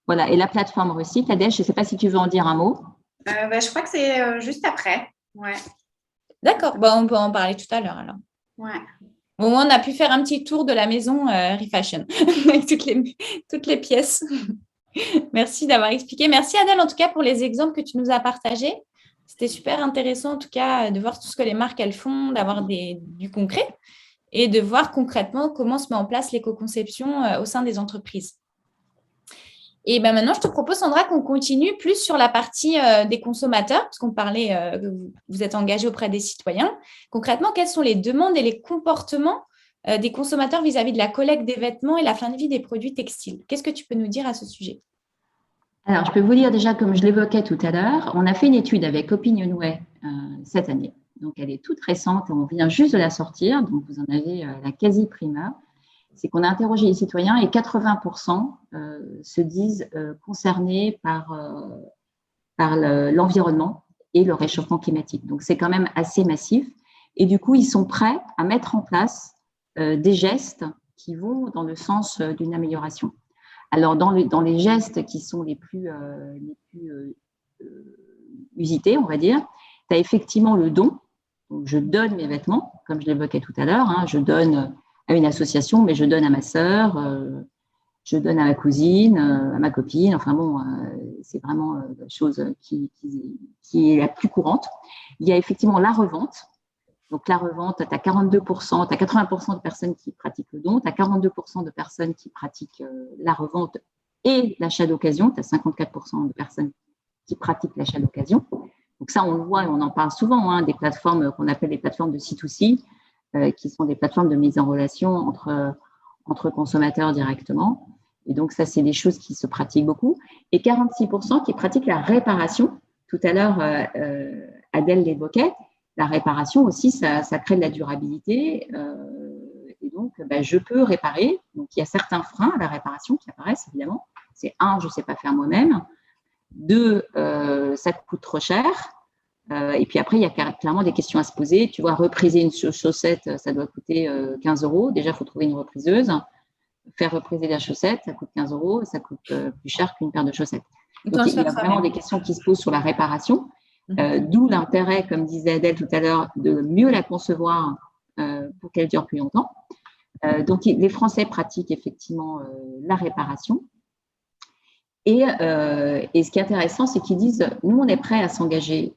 Voilà, et la plateforme Recycle, Adèle, je ne sais pas si tu veux en dire un mot. Je crois que c'est juste après. Ouais. D'accord, bon, on peut en parler tout à l'heure alors. Ouais. Au moins, on a pu faire un petit tour de la maison Refashion, avec toutes les pièces. Merci d'avoir expliqué. Merci Adèle, en tout cas, pour les exemples que tu nous as partagés. C'était super intéressant, en tout cas, de voir tout ce que les marques, elles font, d'avoir du concret et de voir concrètement comment se met en place l'éco-conception au sein des entreprises. Et ben maintenant, je te propose, Sandra, qu'on continue plus sur la partie des consommateurs, parce qu'on parlait que vous êtes engagé auprès des citoyens. Concrètement, quelles sont les demandes et les comportements des consommateurs vis-à-vis de la collecte des vêtements et la fin de vie des produits textiles? Qu'est-ce que tu peux nous dire à ce sujet? Alors, je peux vous dire déjà, comme je l'évoquais tout à l'heure, on a fait une étude avec Opinionway cette année. Donc, elle est toute récente et on vient juste de la sortir. Donc, vous en avez la quasi-primeur. C'est qu'on a interrogé les citoyens et 80% se disent concernés par l'environnement et le réchauffement climatique. Donc, c'est quand même assez massif. Et du coup, ils sont prêts à mettre en place des gestes qui vont dans le sens d'une amélioration. Alors, dans les gestes qui sont les plus usités, on va dire, tu as effectivement le don. Donc, je donne mes vêtements, comme je l'évoquais tout à l'heure. Hein, je donne à une association, mais je donne à ma sœur, je donne à ma cousine, à ma copine. Enfin bon, c'est vraiment la chose qui est la plus courante. Il y a effectivement la revente. Donc, la revente, tu as 42%, tu as 80% de personnes qui pratiquent le don, tu as 42% de personnes qui pratiquent la revente et l'achat d'occasion, tu as 54% de personnes qui pratiquent l'achat d'occasion. Donc, ça, on le voit et on en parle souvent, hein, des plateformes qu'on appelle les plateformes de C2C, qui sont des plateformes de mise en relation entre consommateurs directement. Et donc, ça, c'est des choses qui se pratiquent beaucoup. Et 46% qui pratiquent la réparation. Tout à l'heure, Adèle l'évoquait. La réparation aussi, ça crée de la durabilité. Et donc, je peux réparer. Donc, il y a certains freins à la réparation qui apparaissent, évidemment. C'est un, je ne sais pas faire moi-même. Deux, ça coûte trop cher. Et puis après, il y a clairement des questions à se poser. Tu vois, repriser une chaussette, ça doit coûter 15 €. Déjà, il faut trouver une repriseuse. Faire repriser la chaussette, ça coûte 15 €. Ça coûte plus cher qu'une paire de chaussettes. Donc, il y a vraiment des questions qui se posent sur la réparation. D'où l'intérêt, comme disait Adèle tout à l'heure, de mieux la concevoir pour qu'elle dure plus longtemps. Donc, les Français pratiquent effectivement la réparation. Et ce qui est intéressant, c'est qu'ils disent, nous, on est prêts à s'engager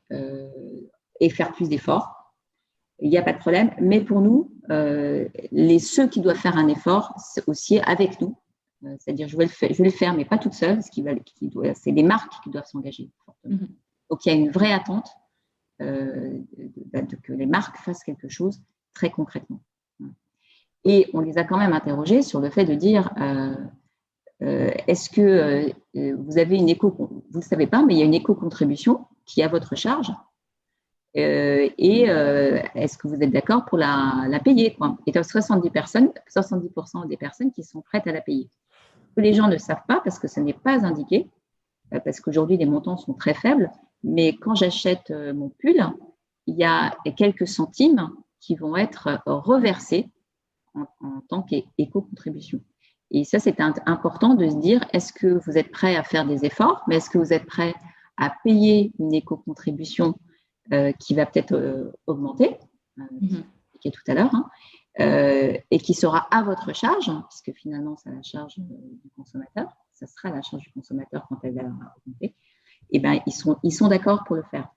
et faire plus d'efforts. Il n'y a pas de problème. Mais pour nous, ceux qui doivent faire un effort, c'est aussi avec nous. C'est-à-dire, je vais le faire, mais pas toute seule. C'est les marques qui doivent s'engager. Donc, il y a une vraie attente que les marques fassent quelque chose très concrètement. Et on les a quand même interrogés sur le fait de dire est-ce que vous avez vous ne le savez pas, mais il y a une éco-contribution qui est à votre charge est-ce que vous êtes d'accord pour la payer quoi. Et il y a 70% des personnes qui sont prêtes à la payer. Que les gens ne savent pas parce que ce n'est pas indiqué, parce qu'aujourd'hui les montants sont très faibles, mais quand j'achète mon pull, il y a quelques centimes qui vont être reversés en tant qu'éco-contribution. Et ça, c'est important de se dire, est-ce que vous êtes prêt à faire des efforts, mais est-ce que vous êtes prêt à payer une éco-contribution qui va peut-être augmenter, qui est tout à l'heure, et qui sera à votre charge, puisque finalement, c'est à la charge du consommateur, ça sera à la charge du consommateur quand elle va augmenter, et bien, ils sont d'accord pour le faire.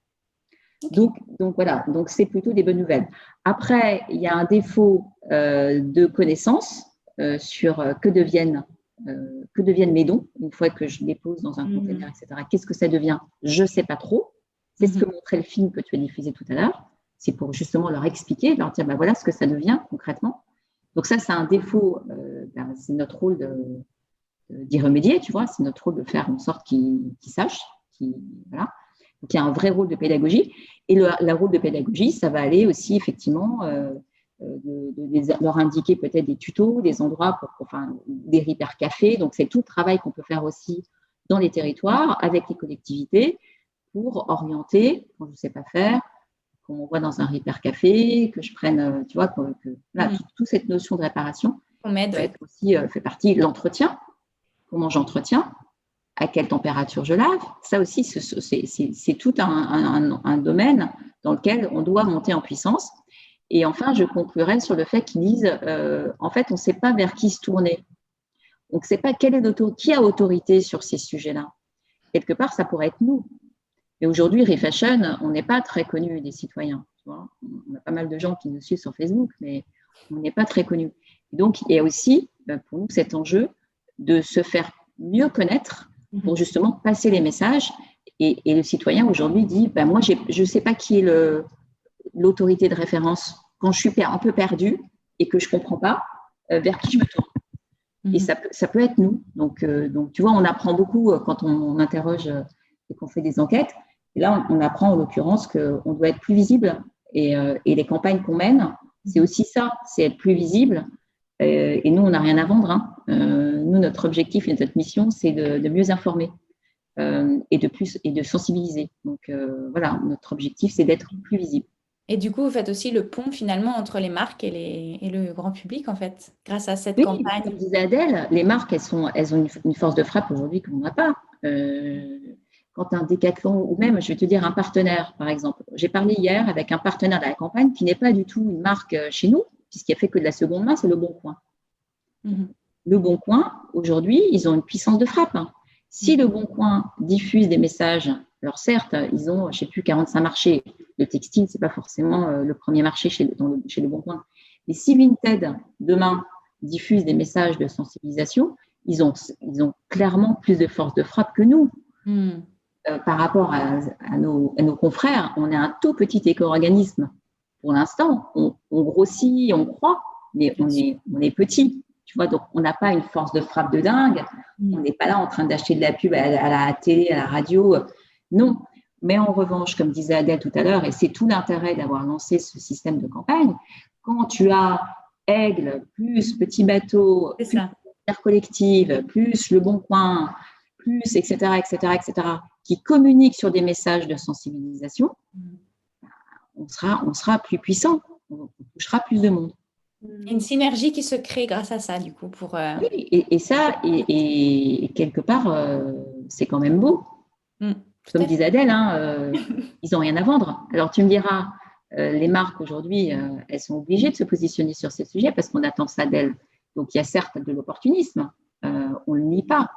Donc voilà, donc c'est plutôt des bonnes nouvelles. Après, il y a un défaut de connaissance sur que deviennent mes dons une fois que je les pose dans un container, etc. Qu'est-ce que ça devient? Je ne sais pas trop. C'est ce que montrait le film que tu as diffusé tout à l'heure. C'est pour justement leur expliquer, leur dire voilà ce que ça devient concrètement. Donc ça, c'est un défaut. C'est notre rôle d'y remédier, tu vois. C'est notre rôle de faire en sorte qu'ils sachent. Voilà. Donc il y a un vrai rôle de pédagogie. Et le rôle de pédagogie, ça va aller aussi effectivement de leur indiquer peut-être des tutos, des endroits des repair cafés. Donc c'est tout le travail qu'on peut faire aussi dans les territoires avec les collectivités pour orienter quand je ne sais pas faire, qu'on m'envoie dans un repair café, que je prenne, tu vois, toute cette notion de réparation fait partie de l'entretien. Comment j'entretiens, à quelle température je lave. Ça aussi, c'est tout un domaine dans lequel on doit monter en puissance. Et enfin, je conclurai sur le fait qu'ils disent, en fait, on ne sait pas vers qui se tourner. On ne sait pas qui a autorité sur ces sujets-là. Quelque part, ça pourrait être nous. Et aujourd'hui, Refashion, on n'est pas très connu des citoyens. Tu vois, on a pas mal de gens qui nous suivent sur Facebook, mais on n'est pas très connu. Donc, il y a aussi, pour nous, cet enjeu de se faire mieux connaître pour justement passer les messages. Et le citoyen aujourd'hui dit, moi, je ne sais pas qui est l'autorité de référence quand je suis un peu perdue et que je ne comprends pas vers qui je me tourne. Et ça peut être nous. Donc, tu vois, on apprend beaucoup quand on interroge et qu'on fait des enquêtes. Et là, on apprend en l'occurrence qu'on doit être plus visible. Et les campagnes qu'on mène, c'est aussi ça, c'est être plus visible. Et nous, on n'a rien à vendre. Nous, notre objectif et notre mission, c'est de mieux informer et de sensibiliser. Donc, voilà, notre objectif, c'est d'être plus visible. Et du coup, vous faites aussi le pont finalement entre les marques et le grand public, en fait, grâce à cette campagne. Comme disait Adèle, les marques, elles ont une force de frappe aujourd'hui qu'on n'a pas. Quand un Décathlon, ou même, je vais te dire, un partenaire, par exemple. J'ai parlé hier avec un partenaire de la campagne qui n'est pas du tout une marque chez nous, puisqu'il a fait que de la seconde main, c'est Le Bon Coin. Le Bon Coin, aujourd'hui, ils ont une puissance de frappe. Si Le Bon Coin diffuse des messages, alors certes, ils ont, je ne sais plus, 45 marchés. Le textile, ce n'est pas forcément le premier marché chez Le Bon Coin. Mais si Vinted, demain, diffuse des messages de sensibilisation, ils ont clairement plus de force de frappe que nous. Par rapport à nos confrères, on est un tout petit éco-organisme. Pour l'instant, on grossit, on croît, mais on est petit. Tu vois, donc on n'a pas une force de frappe de dingue. On n'est pas là en train d'acheter de la pub à la télé, à la radio. Non. Mais en revanche, comme disait Adèle tout à l'heure, et c'est tout l'intérêt d'avoir lancé ce système de campagne, quand tu as Aigle, plus Petit Bateau, plus Terre Collective, plus Le Bon Coin, plus, etc., qui communiquent sur des messages de sensibilisation, on sera plus puissant, on touchera plus de monde. Une synergie qui se crée grâce à ça, du coup. Oui, et ça, et quelque part, c'est quand même beau. Comme disait Adèle, ils n'ont rien à vendre. Alors, tu me diras, les marques aujourd'hui, elles sont obligées de se positionner sur ces sujets parce qu'on attend ça d'elles. Donc, il y a certes de l'opportunisme, on ne le nie pas,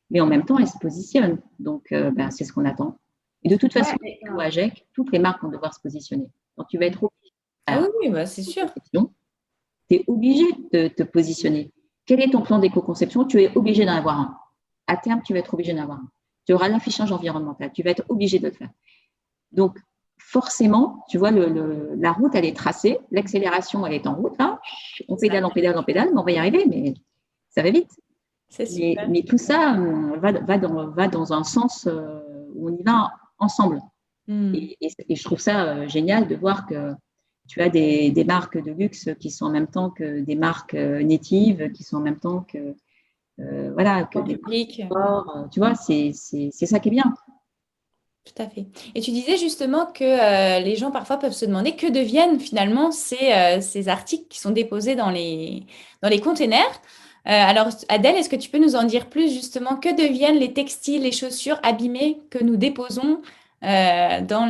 mais en même temps, elles se positionnent. Donc, c'est ce qu'on attend. Et de toute façon, au AGEC, toutes les marques vont devoir se positionner. Donc, tu vas être obligé. Oui, c'est sûr. Tu es obligé de te positionner. Quel est ton plan d'éco-conception? Tu es obligé d'en avoir un. À terme, tu vas être obligé d'en avoir un. Tu auras l'affichage environnemental. Tu vas être obligé de le faire. Donc, forcément, tu vois, la route, elle est tracée. L'accélération, elle est en route. Là. On pédale, mais on va y arriver, mais ça va vite. Mais tout ça va dans un sens où on y va ensemble. Et je trouve ça génial de voir que tu as des marques de luxe qui sont en même temps que des marques natives, qui sont en même temps que des publics. Tu vois, c'est ça qui est bien. Tout à fait. Et tu disais justement que les gens parfois peuvent se demander que deviennent finalement ces articles qui sont déposés dans les containers. Alors, Adèle, est-ce que tu peux nous en dire plus justement? Que deviennent les textiles, les chaussures abîmées que nous déposons dans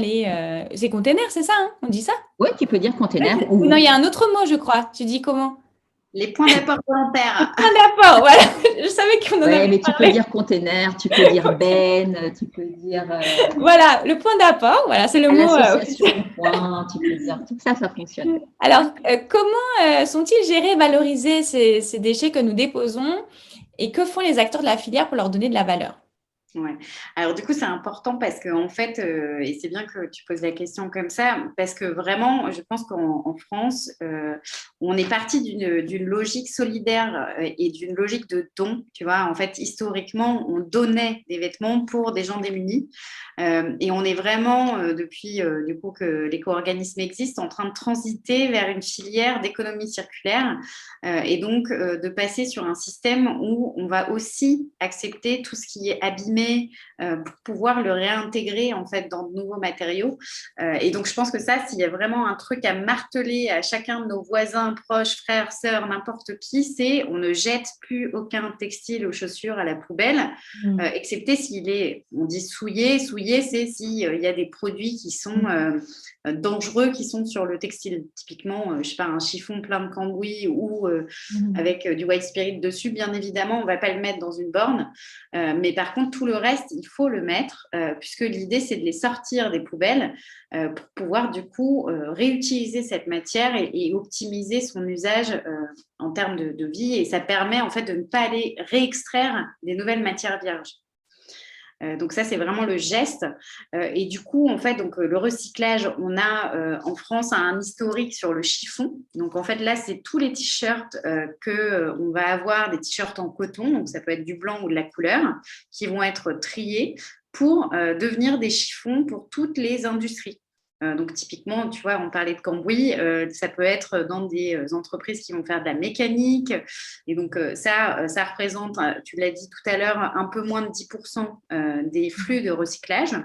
ces containers, c'est ça, hein? On dit ça? Oui, tu peux dire container. Non, il y a un autre mot, je crois. Tu dis comment? Les points d'apport volontaires. Points d'apport, voilà. Je savais qu'on en avait mais parlé. Tu peux dire container, tu peux dire tu peux dire… Voilà, le point d'apport, voilà, c'est le mot… point, tu peux dire… Tout ça, ça fonctionne. Alors, comment sont-ils gérés, valorisés, ces déchets que nous déposons et que font les acteurs de la filière pour leur donner de la valeur? Ouais. Alors du coup, c'est important parce qu'en fait, et c'est bien que tu poses la question comme ça, parce que vraiment, je pense qu'en France, on est parti d'une logique solidaire et d'une logique de don. Tu vois, en fait, historiquement, on donnait des vêtements pour des gens démunis. Et on est vraiment, depuis du coup que l'éco-organisme existe, en train de transiter vers une filière d'économie circulaire et donc de passer sur un système où on va aussi accepter tout ce qui est abîmé pour pouvoir le réintégrer en fait dans de nouveaux matériaux. Et donc je pense que ça, s'il y a vraiment un truc à marteler à chacun de nos voisins, proches, frères, sœurs, n'importe qui, c'est on ne jette plus aucun textile ou chaussures à la poubelle, excepté s'il est, on dit souillé, c'est s'il y a des produits qui sont dangereux qui sont sur le textile. Typiquement, je sais pas, un chiffon plein de cambouis ou avec du white spirit dessus, bien évidemment, on ne va pas le mettre dans une borne. Mais par contre, tout le reste, il faut le mettre puisque l'idée, c'est de les sortir des poubelles pour pouvoir du coup réutiliser cette matière et optimiser son usage en termes de vie. Et ça permet en fait de ne pas aller réextraire des nouvelles matières vierges. Donc ça, c'est vraiment le geste. Et du coup, en fait, donc, le recyclage, on a en France un historique sur le chiffon. Donc en fait, là, c'est tous les t-shirts qu'on va avoir, des t-shirts en coton, donc ça peut être du blanc ou de la couleur, qui vont être triés pour devenir des chiffons pour toutes les industries. Donc typiquement, tu vois, on parlait de cambouis, ça peut être dans des entreprises qui vont faire de la mécanique. Et donc ça représente, tu l'as dit tout à l'heure, un peu moins de 10% des flux de recyclage.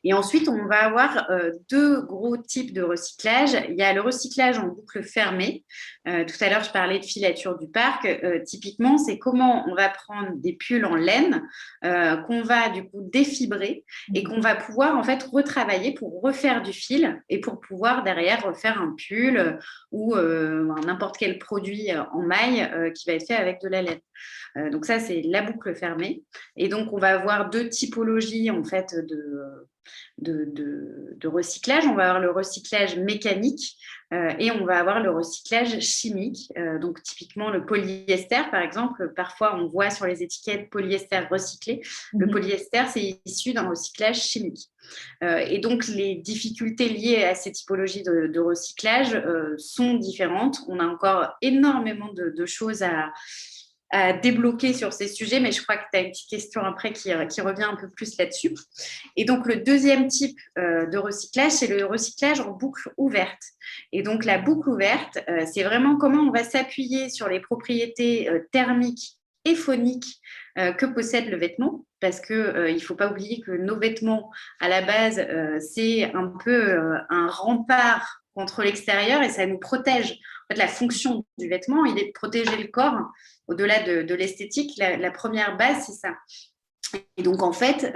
Et ensuite, on va avoir deux gros types de recyclage. Il y a le recyclage en boucle fermée. Tout à l'heure, je parlais de filature du parc. Typiquement, c'est comment on va prendre des pulls en laine qu'on va du coup défibrer et qu'on va pouvoir en fait retravailler pour refaire du fil et pour pouvoir derrière refaire un pull ou n'importe quel produit en maille qui va être fait avec de la laine. Donc ça, c'est la boucle fermée. Et donc, on va avoir deux typologies en fait de recyclage. On va avoir le recyclage mécanique et on va avoir le recyclage chimique. Donc, typiquement, le polyester, par exemple, parfois, on voit sur les étiquettes polyester recyclé. Le polyester, c'est issu d'un recyclage chimique. Et donc, les difficultés liées à ces typologies de recyclage sont différentes. On a encore énormément de choses à débloquer sur ces sujets, mais je crois que tu as une petite question après qui revient un peu plus là-dessus. Et donc, le deuxième type de recyclage, c'est le recyclage en boucle ouverte. Et donc, la boucle ouverte, c'est vraiment comment on va s'appuyer sur les propriétés thermiques et phoniques que possède le vêtement, parce qu'il ne faut pas oublier que nos vêtements, à la base, c'est un peu un rempart contre l'extérieur et ça nous protège. En fait, la fonction du vêtement, il est de protéger le corps. Au-delà de l'esthétique, la première base, c'est ça. Et donc, en fait,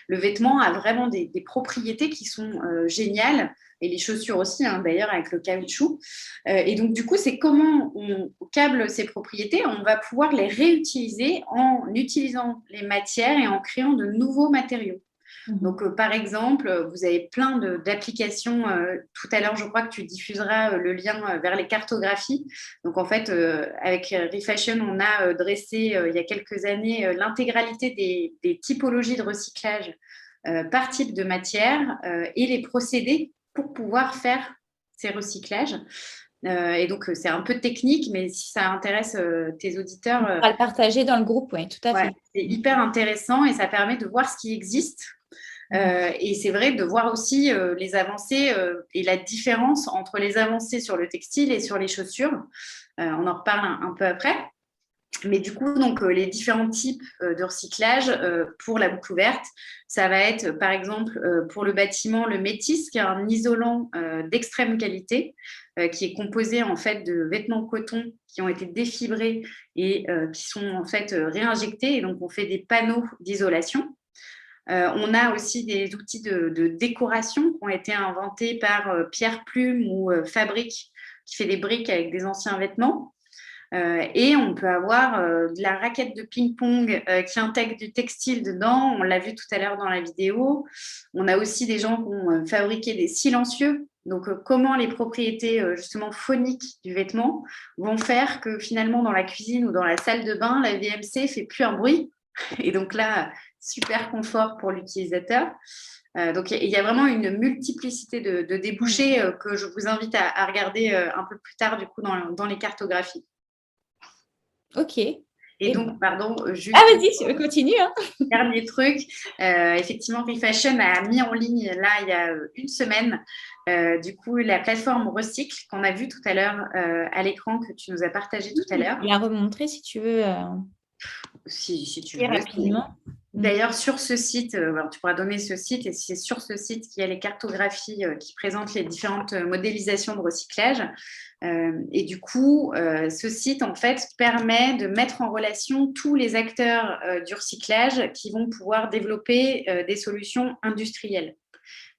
le vêtement a vraiment des propriétés qui sont géniales, et les chaussures aussi, hein, d'ailleurs, avec le caoutchouc. Et donc, du coup, c'est comment on câble ces propriétés. On va pouvoir les réutiliser en utilisant les matières et en créant de nouveaux matériaux. Donc, par exemple, vous avez plein d'applications. Tout à l'heure, je crois que tu diffuseras le lien vers les cartographies. Donc, en fait, avec Refashion, on a dressé il y a quelques années l'intégralité des typologies de recyclage par type de matière et les procédés pour pouvoir faire ces recyclages. Et donc, c'est un peu technique, mais si ça intéresse tes auditeurs… On va le partager dans le groupe, oui, tout à fait. C'est hyper intéressant et ça permet de voir ce qui existe. Et c'est vrai de voir aussi les avancées et la différence entre les avancées sur le textile et sur les chaussures. On en reparle un peu après. Mais du coup, donc, les différents types de recyclage pour la boucle ouverte, ça va être, par exemple, pour le bâtiment, le Métis, qui est un isolant d'extrême qualité, qui est composé en fait de vêtements coton qui ont été défibrés et qui sont en fait réinjectés. Et donc, on fait des panneaux d'isolation. On a aussi des outils de décoration qui ont été inventés par Pierre Plume ou Fabrique, qui fait des briques avec des anciens vêtements. Et on peut avoir de la raquette de ping-pong qui intègre du textile dedans. On l'a vu tout à l'heure dans la vidéo. On a aussi des gens qui ont fabriqué des silencieux. Donc, comment les propriétés justement phoniques du vêtement vont faire que finalement, dans la cuisine ou dans la salle de bain, la VMC ne fait plus un bruit. Et donc là, super confort pour l'utilisateur. Donc, il y a vraiment une multiplicité de débouchés que je vous invite à regarder un peu plus tard, du coup, dans les cartographies. Ok. Et donc, pardon, juste… Ah, vas-y, continue. Hein. Dernier truc, effectivement, Refashion a mis en ligne, là, il y a une semaine, du coup, la plateforme Recycle qu'on a vue tout à l'heure à l'écran, que tu nous as partagé tout à l'heure. Je vais la remontrer si tu veux. Si tu veux. Rapidement. D'ailleurs, sur ce site, alors tu pourras donner ce site, et c'est sur ce site qu'il y a les cartographies qui présentent les différentes modélisations de recyclage. Et du coup, ce site, en fait, permet de mettre en relation tous les acteurs du recyclage qui vont pouvoir développer des solutions industrielles.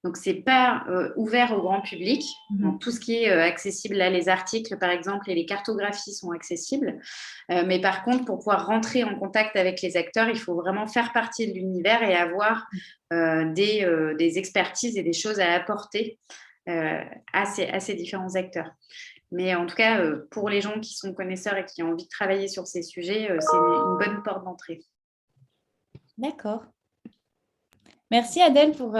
Donc, ce n'est pas ouvert au grand public. Donc, tout ce qui est accessible, là, les articles, par exemple, et les cartographies sont accessibles. Mais par contre, pour pouvoir rentrer en contact avec les acteurs, il faut vraiment faire partie de l'univers et avoir des expertises et des choses à apporter à ces différents acteurs. Mais en tout cas, pour les gens qui sont connaisseurs et qui ont envie de travailler sur ces sujets, c'est une bonne porte d'entrée. D'accord. Merci Adèle pour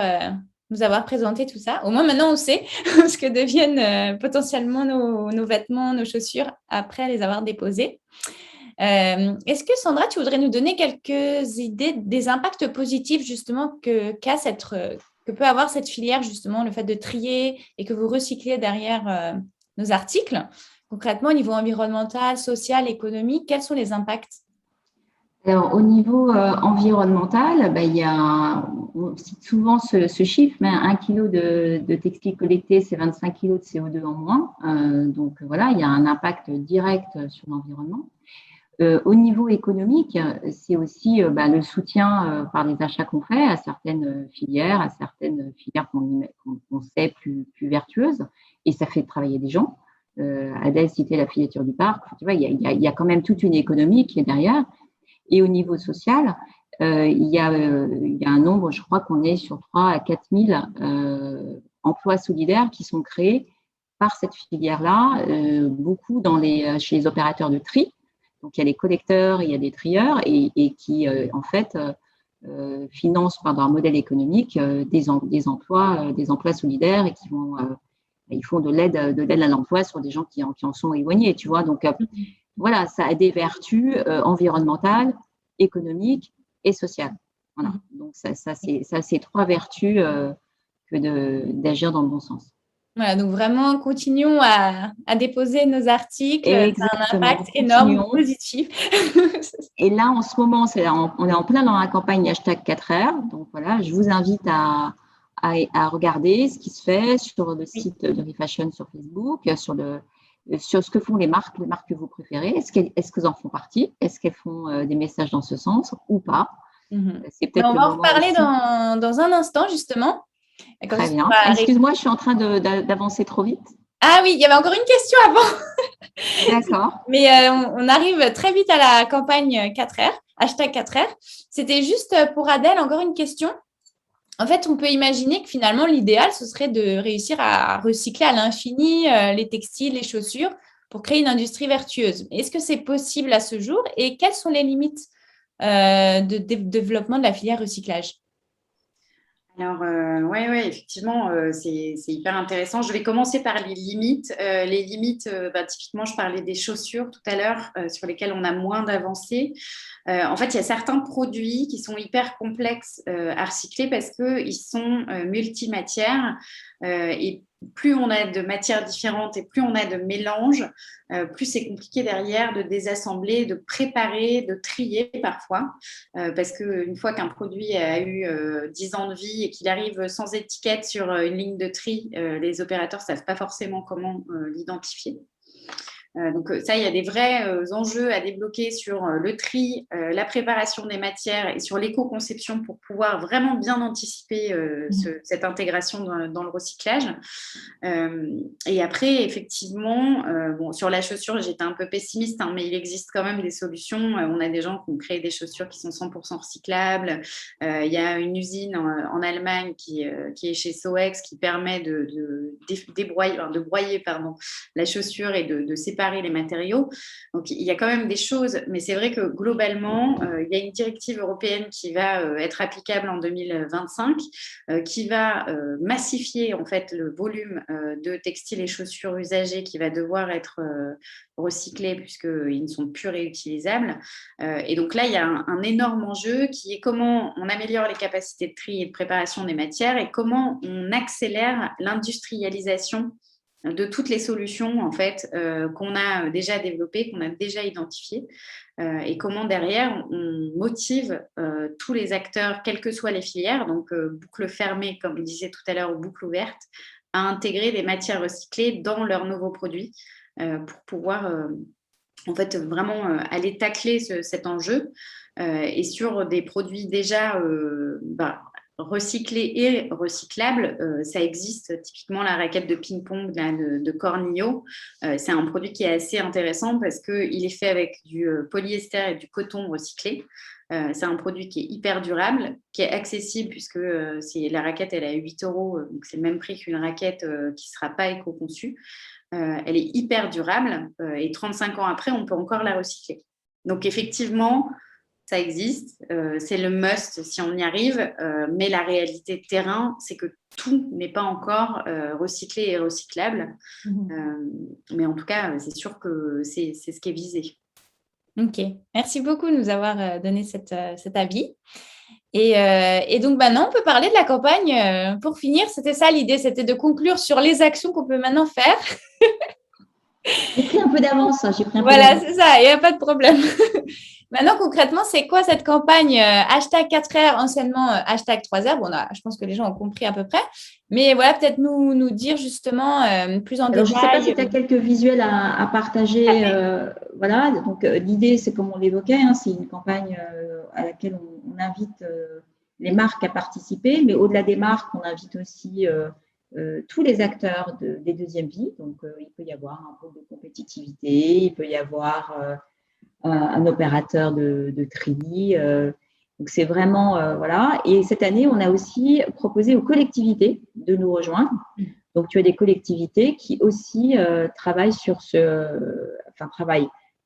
nous avoir présenté tout ça. Au moins, maintenant, on sait ce que deviennent potentiellement nos vêtements, nos chaussures, après les avoir déposés. Est-ce que, Sandra, tu voudrais nous donner quelques idées des impacts positifs, justement, que peut avoir cette filière, justement, le fait de trier et que vous recyclez derrière nos articles? Concrètement, au niveau environnemental, social, économique, quels sont les impacts? Alors, au niveau environnemental, on cite souvent ce chiffre, mais 1 kg de textile collecté, c'est 25 kg de CO2 en moins. Donc, voilà, il y a un impact direct sur l'environnement. Au niveau économique, c'est aussi le soutien par les achats qu'on fait à certaines filières qu'on sait plus vertueuses, et ça fait travailler des gens. Adèle citait la filature du parc. Tu vois, il y a quand même toute une économie qui est derrière. Et au niveau social, il y a un nombre, je crois qu'on est sur 3 à 4 000 emplois solidaires qui sont créés par cette filière-là, beaucoup chez les opérateurs de tri. Donc, il y a les collecteurs, il y a des trieurs et qui, en fait, financent par un modèle économique des emplois solidaires et ils font de l'aide à l'emploi sur des gens qui en sont éloignés, tu vois. Donc, voilà, ça a des vertus environnementales, économiques et sociales. Voilà. Donc, ça c'est 3 vertus que d'agir dans le bon sens. Voilà, donc vraiment, continuons à déposer nos articles. Exactement. Ça a un impact énorme, positif. Et là, en ce moment, on est en plein dans la campagne #4R. Donc, voilà, je vous invite à regarder ce qui se fait sur le site de Refashion sur Facebook, sur ce que font les marques que vous préférez. Est-ce qu'elles en font partie? Est-ce qu'elles font des messages dans ce sens ou pas? C'est peut-être On le va en moment reparler aussi. dans un instant, justement. Comme Très ça, bien. on va arrêter. Excuse-moi, je suis en train d'avancer trop vite. Ah oui, il y avait encore une question avant. D'accord. Mais on arrive très vite à la campagne 4R, hashtag 4R. C'était juste pour Adèle, encore une question. En fait, on peut imaginer que finalement, l'idéal, ce serait de réussir à recycler à l'infini les textiles, les chaussures pour créer une industrie vertueuse. Est-ce que c'est possible à ce jour et quelles sont les limites de développement de la filière recyclage? Alors, ouais, effectivement, c'est hyper intéressant. Je vais commencer par les limites. Les limites, typiquement, je parlais des chaussures tout à l'heure, sur lesquelles on a moins d'avancées. En fait, il y a certains produits qui sont hyper complexes à recycler parce qu'ils sont multimatières. Et plus on a de matières différentes et plus on a de mélanges, plus c'est compliqué derrière de désassembler, de préparer, de trier parfois. Parce qu'une fois qu'un produit a eu 10 ans de vie et qu'il arrive sans étiquette sur une ligne de tri, les opérateurs ne savent pas forcément comment l'identifier. Donc ça, il y a des vrais enjeux à débloquer sur le tri, la préparation des matières et sur l'éco-conception pour pouvoir vraiment bien anticiper cette intégration dans le recyclage. Et après, effectivement, sur la chaussure, j'étais un peu pessimiste, mais il existe quand même des solutions. On a des gens qui ont créé des chaussures qui sont 100% recyclables. Il y a une usine en Allemagne qui est chez Soex qui permet de broyer la chaussure et de séparer les matériaux. Donc, il y a quand même des choses, mais c'est vrai que globalement, il y a une directive européenne qui va être applicable en 2025, qui va massifier en fait le volume de textiles et chaussures usagés qui va devoir être recyclés puisqu'ils ne sont plus réutilisables. Et donc là, il y a un énorme enjeu qui est comment on améliore les capacités de tri et de préparation des matières et comment on accélère l'industrialisation de toutes les solutions en fait qu'on a déjà développées, qu'on a déjà identifiées, et comment derrière on motive tous les acteurs, quelles que soient les filières, donc boucle fermée comme je disais tout à l'heure ou boucle ouverte, à intégrer des matières recyclées dans leurs nouveaux produits pour pouvoir en fait vraiment aller tacler cet enjeu et sur des produits déjà recyclés et recyclables, ça existe. Typiquement, la raquette de ping-pong de Cornillo, c'est un produit qui est assez intéressant parce qu'il est fait avec du polyester et du coton recyclé. C'est un produit qui est hyper durable, qui est accessible puisque la raquette, elle est à 8 €, donc c'est le même prix qu'une raquette qui ne sera pas éco-conçue. Elle est hyper durable et 35 ans après, on peut encore la recycler. Donc, effectivement, ça existe, c'est le must si on y arrive, mais la réalité de terrain, c'est que tout n'est pas encore recyclé et recyclable. Mais en tout cas, c'est sûr que c'est ce qui est visé. Ok, merci beaucoup de nous avoir donné cet avis. Et donc maintenant, on peut parler de la campagne. Pour finir, c'était ça l'idée, c'était de conclure sur les actions qu'on peut maintenant faire. J'ai pris un peu d'avance. Voilà, c'est ça, il n'y a pas de problème. Maintenant, concrètement, c'est quoi cette campagne hashtag 4R, anciennement hashtag 3R? Bon, je pense que les gens ont compris à peu près. Mais voilà, peut-être nous dire justement plus en détail. Je ne sais pas si tu as quelques visuels à partager. Voilà, donc l'idée, c'est comme on l'évoquait, c'est une campagne à laquelle on invite les marques à participer. Mais au-delà des marques, on invite aussi tous les acteurs des deuxièmes vies. Donc, il peut y avoir un pôle de compétitivité, il peut y avoir un opérateur de tri. Donc, c'est vraiment, voilà. Et cette année, on a aussi proposé aux collectivités de nous rejoindre. Donc, tu as des collectivités qui aussi travaillent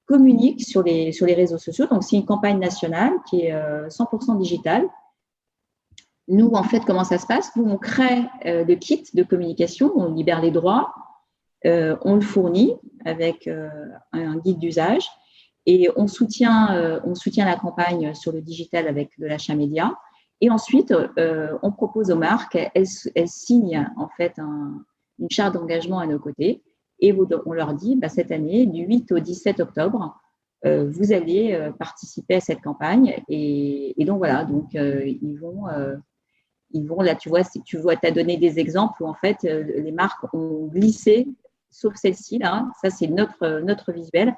communiquent sur les réseaux sociaux. Donc, c'est une campagne nationale qui est 100% digitale. Nous, en fait, comment ça se passe? Nous, on crée le kit de communication, on libère les droits, on le fournit avec un guide d'usage et on soutient la campagne sur le digital avec de l'achat média. Et ensuite, on propose aux marques, elles signent en fait une charte d'engagement à nos côtés et on leur dit, cette année, du 8 au 17 octobre, vous allez participer à cette campagne. Et donc, voilà, donc ils vont là, tu vois, tu as donné des exemples où en fait les marques ont glissé, sauf celle-ci là, ça c'est notre visuel.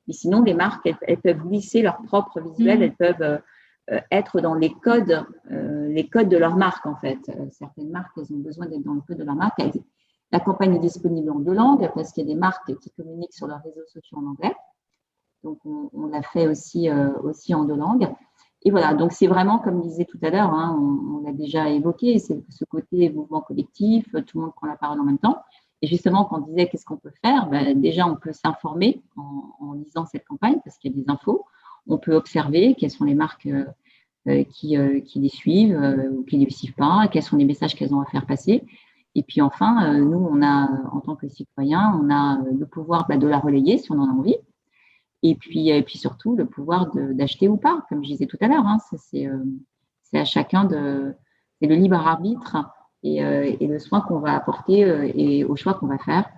Mais sinon, les marques, elles peuvent glisser leur propre visuel, elles peuvent être dans les codes de leur marque, en fait. Certaines marques, elles ont besoin d'être dans le code de leur marque. La campagne est disponible en 2 langues parce qu'il y a des marques qui communiquent sur leurs réseaux sociaux en anglais. Donc, on l'a fait aussi en 2 langues. Et voilà, donc c'est vraiment, comme je disais tout à l'heure, hein, on l'a déjà évoqué, c'est ce côté mouvement collectif, tout le monde prend la parole en même temps. Et justement, quand on disait qu'est-ce qu'on peut faire, déjà, on peut s'informer en lisant cette campagne parce qu'il y a des infos. On peut observer quelles sont les marques qui les suivent ou qui ne les suivent pas, quels sont les messages qu'elles ont à faire passer. Et puis enfin, nous, on a, en tant que citoyens, on a le pouvoir de la relayer si on en a envie. Et puis surtout, le pouvoir d'acheter ou pas, comme je disais tout à l'heure. Hein, c'est à chacun c'est le libre arbitre et le soin qu'on va apporter et au choix qu'on va faire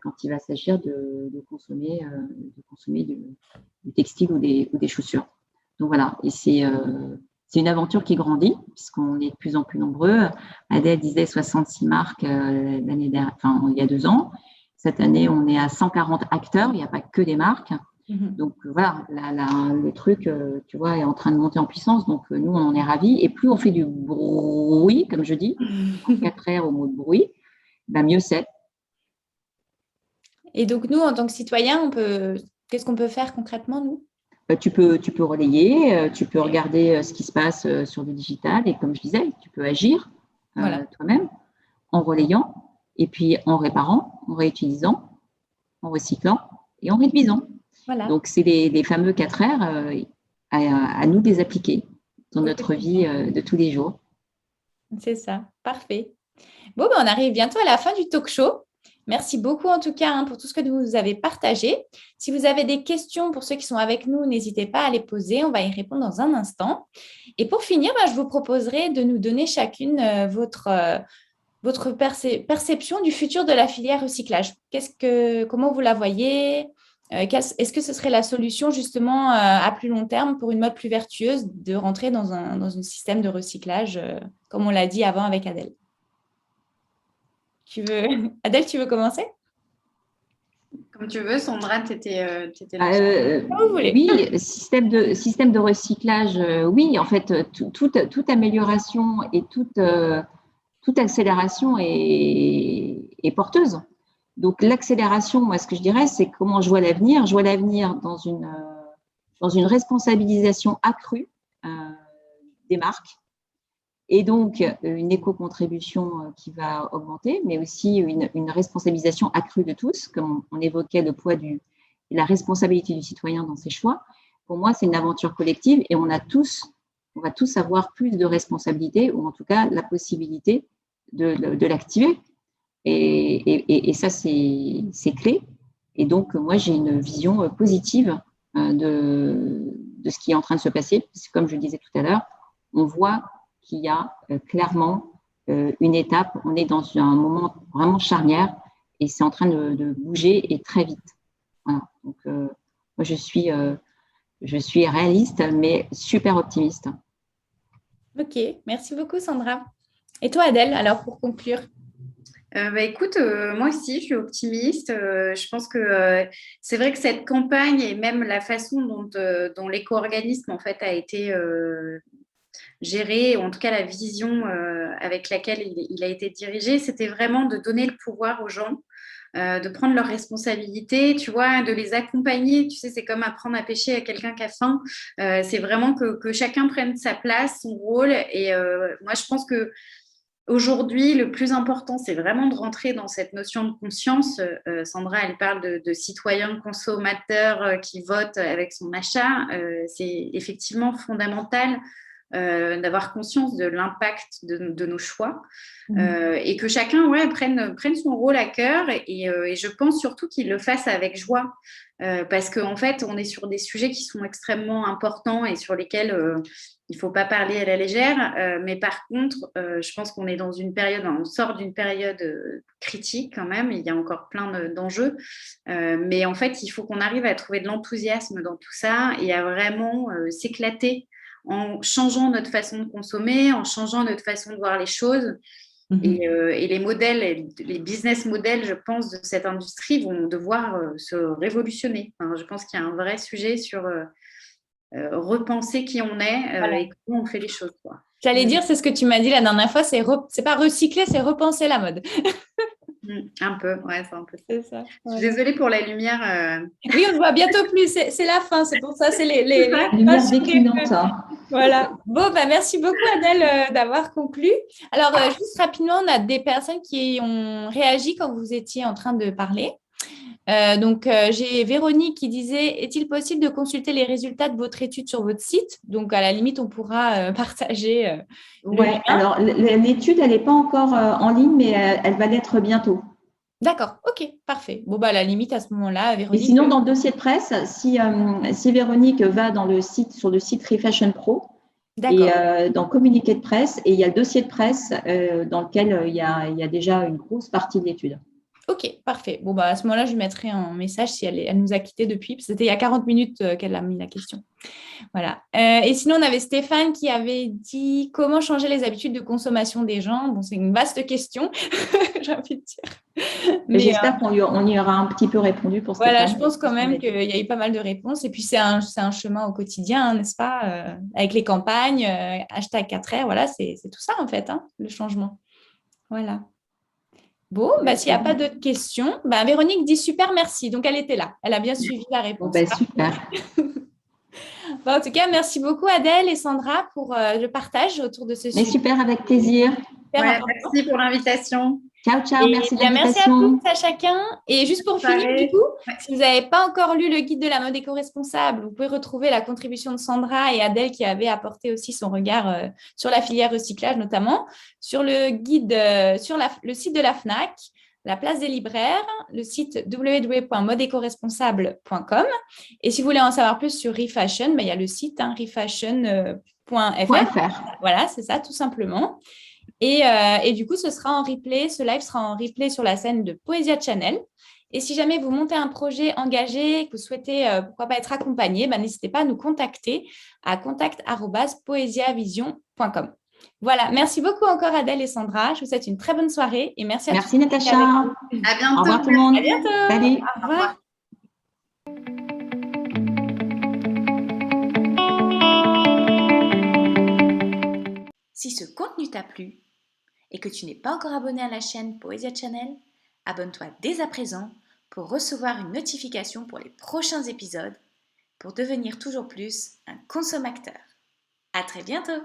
quand il va s'agir de consommer du textile ou des chaussures. Donc voilà, et c'est une aventure qui grandit puisqu'on est de plus en plus nombreux. Adèle disait 66 marques l'année dernière, il y a 2 ans. Cette année, on est à 140 acteurs. Il n'y a pas que des marques. Donc voilà, le truc, tu vois, est en train de monter en puissance. Donc nous, on en est ravis. Et plus on fait du bruit, comme je dis, en 4 R au mot de bruit, mieux c'est. Et donc, nous, en tant que citoyens, qu'est-ce qu'on peut faire concrètement, nous? Tu peux relayer, tu peux regarder ce qui se passe sur le digital. Et comme je disais, tu peux agir toi-même en relayant, et puis en réparant, en réutilisant, en recyclant et en réduisant. Voilà. Donc, c'est les fameux 4 R à nous de les appliquer dans notre vie de tous les jours. C'est ça, parfait. Bon, on arrive bientôt à la fin du talk show. Merci beaucoup en tout cas pour tout ce que vous nous avez partagé. Si vous avez des questions pour ceux qui sont avec nous, n'hésitez pas à les poser. On va y répondre dans un instant. Et pour finir, je vous proposerai de nous donner chacune votre perception du futur de la filière recyclage. Comment vous la voyez ? Est-ce que ce serait la solution justement à plus long terme pour une mode plus vertueuse de rentrer dans un système de recyclage, comme on l'a dit avant avec Adèle? Adèle, tu veux commencer? Comme tu veux, Sandra, tu étais là. Comme vous voulez. Oui, système de recyclage, oui, en fait, toute amélioration et toute accélération est porteuse. Donc, l'accélération, moi, ce que je dirais, c'est comment je vois l'avenir. Je vois l'avenir dans une responsabilisation accrue des marques et donc une éco-contribution qui va augmenter, mais aussi une responsabilisation accrue de tous, comme on évoquait le poids et la responsabilité du citoyen dans ses choix. Pour moi, c'est une aventure collective et on va tous avoir plus de responsabilité ou en tout cas la possibilité de l'activer. Et ça, c'est clé. Et donc, moi, j'ai une vision positive de ce qui est en train de se passer. Parce que, comme je le disais tout à l'heure, on voit qu'il y a clairement une étape. On est dans un moment vraiment charnière et c'est en train de bouger et très vite. Voilà. Donc, moi, je suis réaliste, mais super optimiste. Ok, merci beaucoup, Sandra. Et toi, Adèle, alors pour conclure? Écoute, moi aussi, je suis optimiste. Je pense que c'est vrai que cette campagne et même la façon dont l'éco-organisme en fait a été géré, ou en tout cas la vision avec laquelle il a été dirigé, c'était vraiment de donner le pouvoir aux gens, de prendre leurs responsabilités, tu vois, de les accompagner. Tu sais, c'est comme apprendre à pêcher à quelqu'un qui a faim. C'est vraiment que chacun prenne sa place, son rôle. Et moi, je pense que aujourd'hui, le plus important, c'est vraiment de rentrer dans cette notion de conscience. Sandra, elle parle de citoyens consommateurs qui votent avec son achat. C'est effectivement fondamental d'avoir conscience de l'impact de nos choix et que chacun prenne son rôle à cœur et je pense surtout qu'il le fasse avec joie parce qu'en fait, on est sur des sujets qui sont extrêmement importants et sur lesquels il ne faut pas parler à la légère, mais par contre, je pense qu'on est dans une période, on sort d'une période critique quand même, il y a encore plein d'enjeux, mais en fait, il faut qu'on arrive à trouver de l'enthousiasme dans tout ça et à vraiment s'éclater en changeant notre façon de consommer, en changeant notre façon de voir les choses. Et les modèles, les business models, je pense, de cette industrie vont devoir se révolutionner. Enfin, je pense qu'il y a un vrai sujet sur repenser qui on est Voilà. et comment on fait les choses, quoi. J'allais dire, c'est ce que tu m'as dit la dernière fois, c'est pas recycler, c'est repenser la mode. Un peu, ouais, c'est un peu ça. C'est ça. Je suis désolée pour la lumière. Oui, on ne voit bientôt plus, c'est la fin, c'est pour ça, c'est les Lumière déclinante. Voilà. Bon, merci beaucoup Adèle d'avoir conclu. Alors, juste rapidement, on a des personnes qui ont réagi quand vous étiez en train de parler. Donc, j'ai Véronique qui disait, est-il possible de consulter les résultats de votre étude sur votre site? Donc, à la limite, on pourra partager le lien. Alors l'étude, elle n'est pas encore en ligne, mais elle va l'être bientôt. D'accord, ok, parfait. Bon, à la limite, à ce moment-là, Véronique… Et sinon, dans le dossier de presse, si Véronique va sur le site Refashion Pro, et dans communiqué de presse, et il y a le dossier de presse dans lequel il y a déjà une grosse partie de l'étude. Ok, parfait. Bon, à ce moment-là, je lui mettrai un message si elle nous a quittés depuis. C'était il y a 40 minutes qu'elle a mis la question. Voilà. Et sinon, on avait Stéphane qui avait dit comment changer les habitudes de consommation des gens. Bon, c'est une vaste question, j'ai envie de dire. Mais j'espère qu'on y aura un petit peu répondu pour Stéphane. Voilà, je pense quand même qu'il y a eu pas mal de réponses. Et puis, c'est un chemin au quotidien, hein, n'est-ce pas, avec les campagnes, hashtag 4R, voilà, c'est tout ça, en fait, hein, le changement. Voilà. Bon, s'il n'y a pas d'autres questions, Véronique dit super, merci. Donc, elle était là. Elle a bien suivi la réponse. Super. En tout cas, merci beaucoup Adèle et Sandra pour le partage autour de ce sujet. Mais super, avec plaisir. Merci pour l'invitation. Ciao, merci de l'invitation. Merci à tous, à chacun. Et juste pour finir, du coup, si vous n'avez pas encore lu le guide de la mode éco-responsable, vous pouvez retrouver la contribution de Sandra et Adèle qui avait apporté aussi son regard sur la filière recyclage, notamment sur le guide, sur le site de la FNAC, la place des libraires, le site www.modeecoresponsable.com. Et si vous voulez en savoir plus sur Refashion, il y a le site refashion.fr. Voilà, c'est ça, tout simplement. Et du coup, ce live sera en replay sur la scène de Poesia Channel. Et si jamais vous montez un projet engagé, que vous souhaitez, pourquoi pas être accompagné, n'hésitez pas à nous contacter à contact@poesiavision.com. Voilà, merci beaucoup encore Adèle et Sandra. Je vous souhaite une très bonne soirée et merci à tous. Merci Natacha. À bientôt. Au revoir tout le monde. À bientôt. Salut. Au revoir. Si ce contenu t'a plu et que tu n'es pas encore abonné à la chaîne Poesia Channel, abonne-toi dès à présent pour recevoir une notification pour les prochains épisodes pour devenir toujours plus un consommateur. À très bientôt!